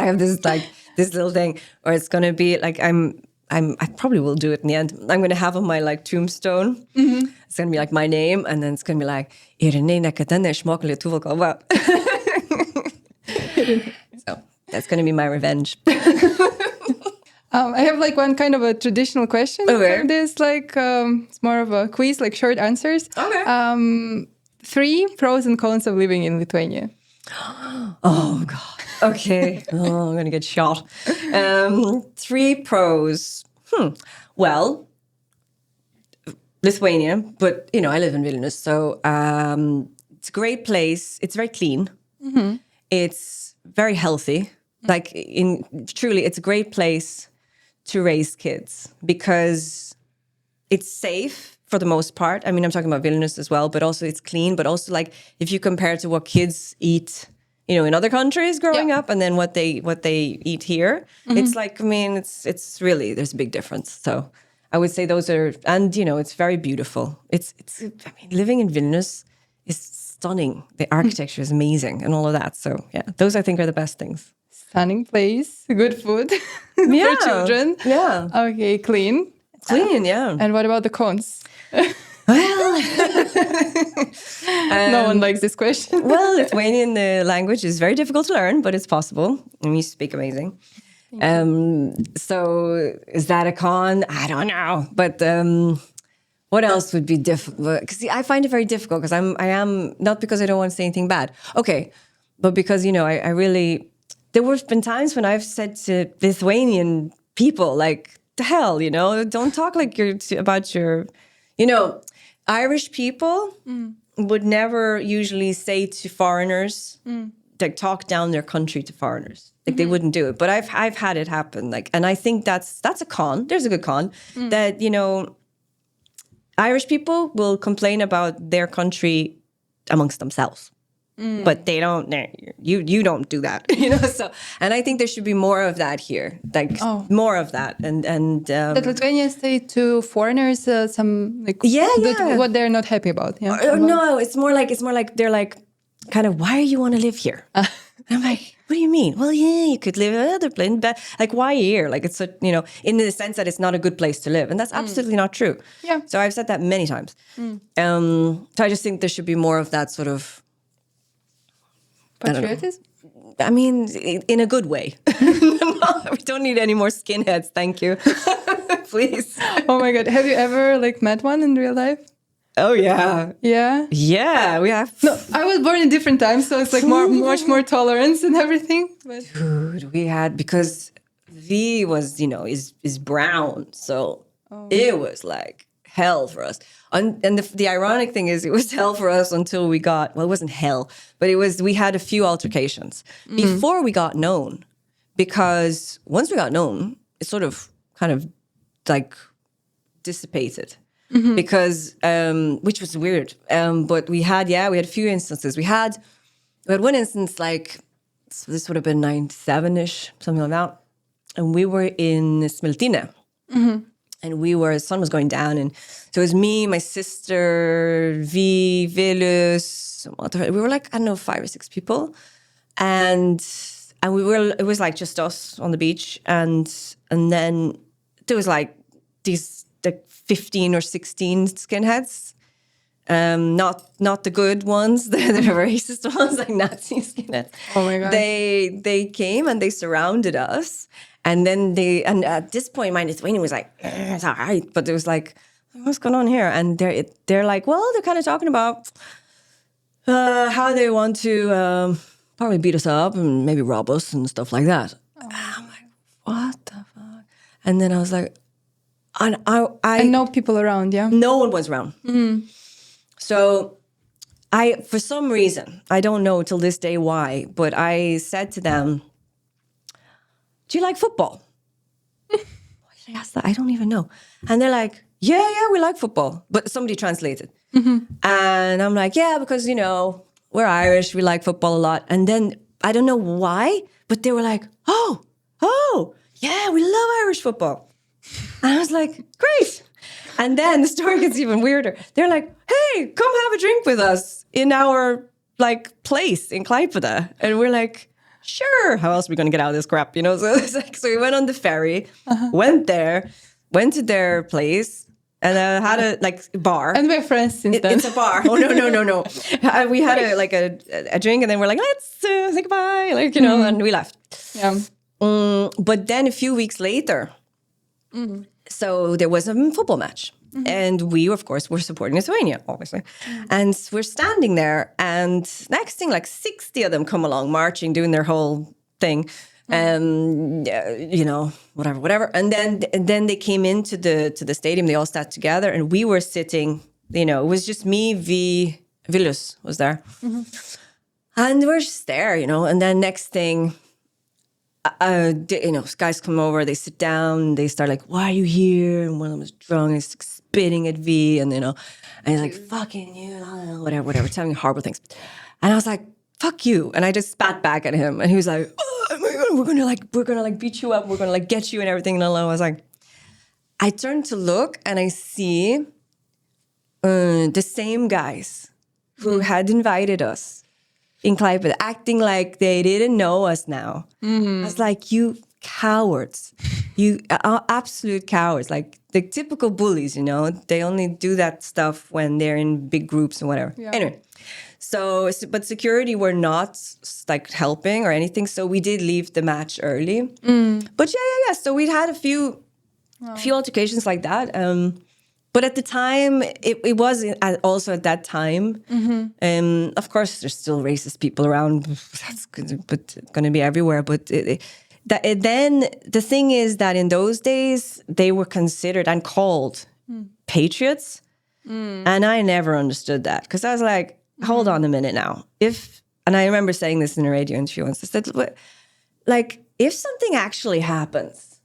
this little thing, or it's going to be I probably will do it in the end. I'm going to have on my tombstone. It's going to be my name, and then it's going to be so that's going to be my revenge. I have one kind of a traditional question. Okay. This it's more of a quiz, short answers. Okay. 3 pros and cons of living in Lithuania. Oh God. Okay. Oh, I'm gonna get shot. 3 pros. Well, Lithuania, but I live in Vilnius, so it's a great place. It's very clean. Mm-hmm. It's very healthy. Truly, it's a great place to raise kids because it's safe for the most part. I mean, I'm talking about Vilnius as well, but also it's clean. But also, if you compare to what kids eat, in other countries growing up, and then what they eat here, it's it's really, there's a big difference. So I would say those are, and it's very beautiful. Living in Vilnius is stunning. The architecture is amazing and all of that. So yeah, those I think are the best things. Stunning place, good food for children. Yeah. Okay, clean. Clean, yeah. And what about the cons? Well, no one likes this question. Well, Lithuanian language is very difficult to learn, but it's possible. And you speak amazing. So is that a con? I don't know. But what else would be difficult? Because I find it very difficult because I am, not because I don't want to say anything bad. Okay. But because, I really, there have been times when I've said to Lithuanian people, like, the hell, don't talk like about your, Irish people would never usually say to foreigners, like talk down their country to foreigners. Like they wouldn't do it. But I've had it happen. Like, and I think that's a con. There's a good con that, Irish people will complain about their country amongst themselves. But they don't. You don't do that, So, and I think there should be more of that here, like more of that. And that Lithuanians say to foreigners some like what they're not happy about. Yeah. No, it's more like they're like kind of, why do you want to live here? I'm like, what do you mean? Well, yeah, you could live in another place, but like, why here? Like, it's in the sense that it's not a good place to live, and that's absolutely not true. Yeah. So I've said that many times. So I just think there should be more of that sort of patriotism. I mean, in a good way. We don't need any more skinheads, thank you. Please. Oh my God, have you ever met one in real life? Oh yeah. Yeah? Yeah, we have. No, I was born in different times, so it's much more tolerance and everything. But... Dude, we had, because V was, is brown, so it was like hell for us. And the ironic thing is, it was hell for us until we got, well, it wasn't hell, but we had a few altercations before we got known. Because once we got known, it sort of kind of like dissipated. Because, which was weird. But we had a few instances. We had one instance, so this would have been 97-ish, something like that. And we were in Smeltine. And the sun was going down. And so it was me, my sister, V, Velus, we were I don't know, 5 or 6 people. And it was just us on the beach. And then there was these 15 or 16 skinheads. Not the good ones, the racist ones, like Nazi skinheads. Oh my God. They came and they surrounded us. And then at this point, my Lithuanian was like, it's all right. But it was like, what's going on here? And they're like, well, they're kind of talking about how they want to probably beat us up and maybe rob us and stuff like that. And I'm like, what the fuck? And then I was like, and no people around, yeah? No one was around. So for some reason, I don't know till this day why, but I said to them, do you like football? Why did I ask that? I don't even know. And they're like, yeah, we like football. But somebody translated. And I'm like, yeah, because, we're Irish. We like football a lot. And then I don't know why, but they were like, oh, yeah, we love Irish football. And I was like, great. And then the story gets even weirder. They're like, hey, come have a drink with us in our place in Klaipėda. And we're like, sure. How else are we going to get out of this crap? So it's so we went on the ferry, went to their place, and had a bar. And we're friends since then. It's a bar. Oh no. We had a drink, and then we're like, let's say goodbye, and we left. Yeah. But then a few weeks later, so there was a football match. And we, of course, were supporting Lithuania, obviously. And we're standing there, and next thing, 60 of them come along, marching, doing their whole thing. Whatever. And then they came into the stadium. They all sat together, and we were sitting. It was just me, Vilus was there, and we're just there, And then next thing, guys come over. They sit down. They start like, "Why are you here?" And one of them was drunk. He's spitting at V, and and he's like, "Fucking you," whatever, telling me horrible things. And I was like, fuck you. And I just spat back at him. And he was like, oh my God, we're gonna beat you up. We're gonna get you and everything. And I was like, I turned to look and I see the same guys who had invited us in Klaipėda, acting like they didn't know us now. I was like, you cowards. You are absolute cowards. Like the typical bullies, they only do that stuff when they're in big groups and whatever. Yeah. Anyway. But security were not like helping or anything. So we did leave the match early. But yeah. So we'd had a few altercations like that. But at the time, it was also at that time. Of course, there's still racist people around. That's going to be everywhere. But then the thing is that in those days, they were considered and called patriots. And I never understood that because I was like, hold on a minute now. And I remember saying this in a radio interview once. I said, like, if something actually happens,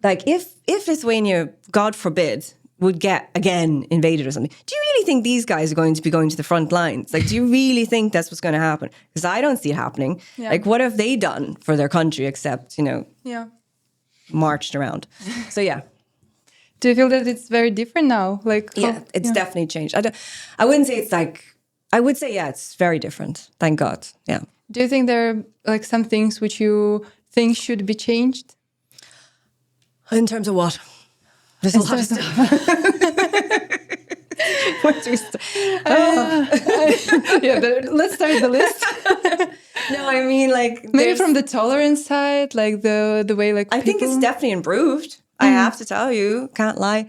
like if Lithuania, God forbid, would get again invaded or something, do you really think these guys are going to be going to the front lines? Like, do you really think that's what's going to happen? Because I don't see it happening. Yeah. Like, what have they done for their country except, marched around? So, yeah. Do you feel that it's very different now? Like, it's definitely changed. I wouldn't say it's like, I would say, it's very different. Thank God. Yeah. Do you think there are like some things which you think should be changed? In terms of what? There's a lot of stuff. Let's start the list. No, I mean, like, maybe from the tolerance side, like the way, like, I think it's definitely improved. I have to tell you, can't lie.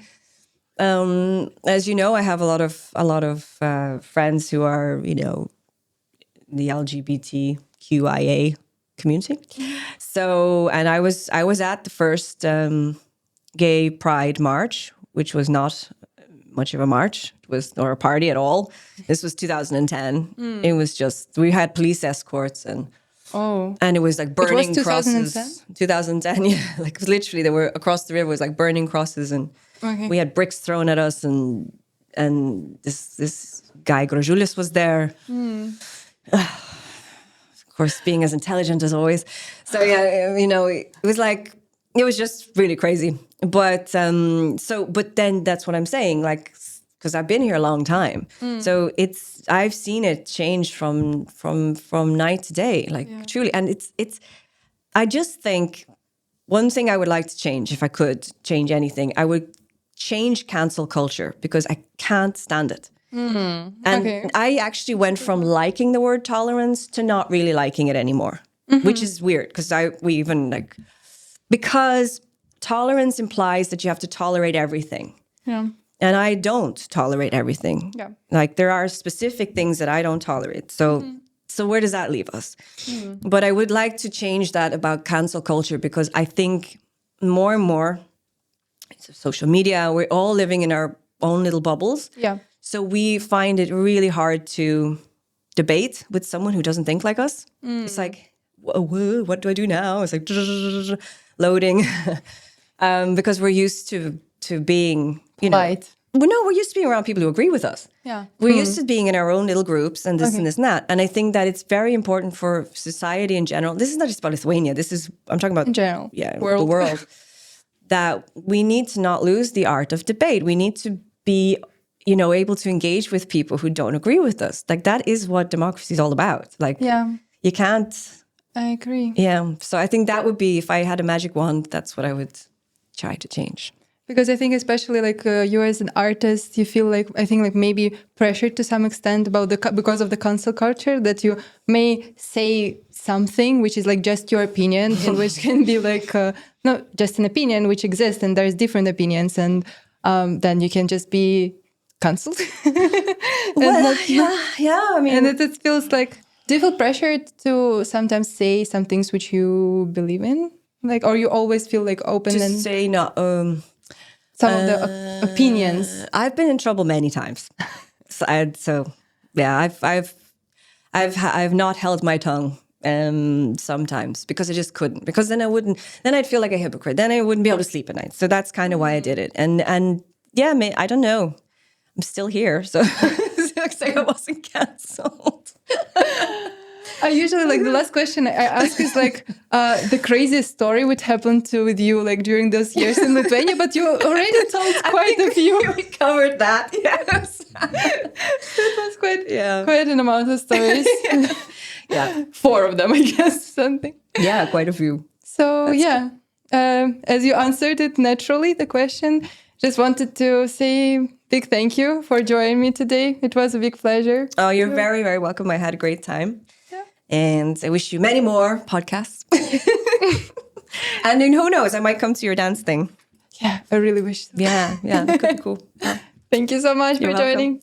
As you know, I have a lot of friends who are, the LGBTQIA community. So, and I was at the first Gay Pride March, which was not much of a march, or a party at all. This was 2010. It was just, we had police escorts and it was like burning crosses. 2010, yeah. Like literally, they were across the river. It was like burning crosses, and we had bricks thrown at us, and this guy Jurgis was there. Of course, being as intelligent as always. So yeah, it was like, it was just really crazy. But but then that's what I'm saying, like, because I've been here a long time. So I've seen it change from night to day, like truly. And it's I just think one thing I would like to change, if I could change anything, I would change cancel culture, because I can't stand it. And I actually went from liking the word tolerance to not really liking it anymore, which is weird, because tolerance implies that you have to tolerate everything. Yeah. And I don't tolerate everything. Yeah. Like, there are specific things that I don't tolerate. So where does that leave us? But I would like to change that about cancel culture, because I think more and more, it's social media, we're all living in our own little bubbles. Yeah. So we find it really hard to debate with someone who doesn't think like us. It's like, whoa, what do I do now? It's like loading. Because we're used to being, Right. Well, no, we're used to being around people who agree with us. Yeah. We're used to being in our own little groups and this and this and that. And I think that it's very important for society in general. This is not just about Lithuania. I'm talking about... in general. Yeah, the world. That we need to not lose the art of debate. We need to be, able to engage with people who don't agree with us. Like, that is what democracy is all about. Like, you can't... I agree. Yeah. So I think that would be, if I had a magic wand, that's what I would try to change. Because I think, especially like you as an artist, you feel like, I think, like maybe pressured to some extent because of the cancel culture, that you may say something which is like just your opinion, and which can be like not just an opinion which exists, and there's different opinions, and then you can just be cancelled. Well, yeah. I mean, and it feels like, do you feel pressured to sometimes say some things which you believe in, like, or you always feel like open to and say no? Some of the opinions. I've been in trouble many times. I've not held my tongue sometimes, because I just couldn't. Because then I'd feel like a hypocrite. Then I wouldn't be able to sleep at night. So that's kind of why I did it. And yeah, I don't know. I'm still here, so it looks like I wasn't cancelled. I usually, like, the last question I ask is like the craziest story which happened with you, like, during those years in Lithuania, but you already told quite a few. We covered that, yes. It was quite an amount of stories. Yeah. 4 of them, I guess, something. Yeah, quite a few. So, as you answered it naturally, the question, just wanted to say big thank you for joining me today. It was a big pleasure. Oh, you're very, very welcome. I had a great time. Yeah. And I wish you many more podcasts. And then who knows, I might come to your dance thing. Yeah, I really wish so. Yeah, that could be cool. Thank you so much for joining.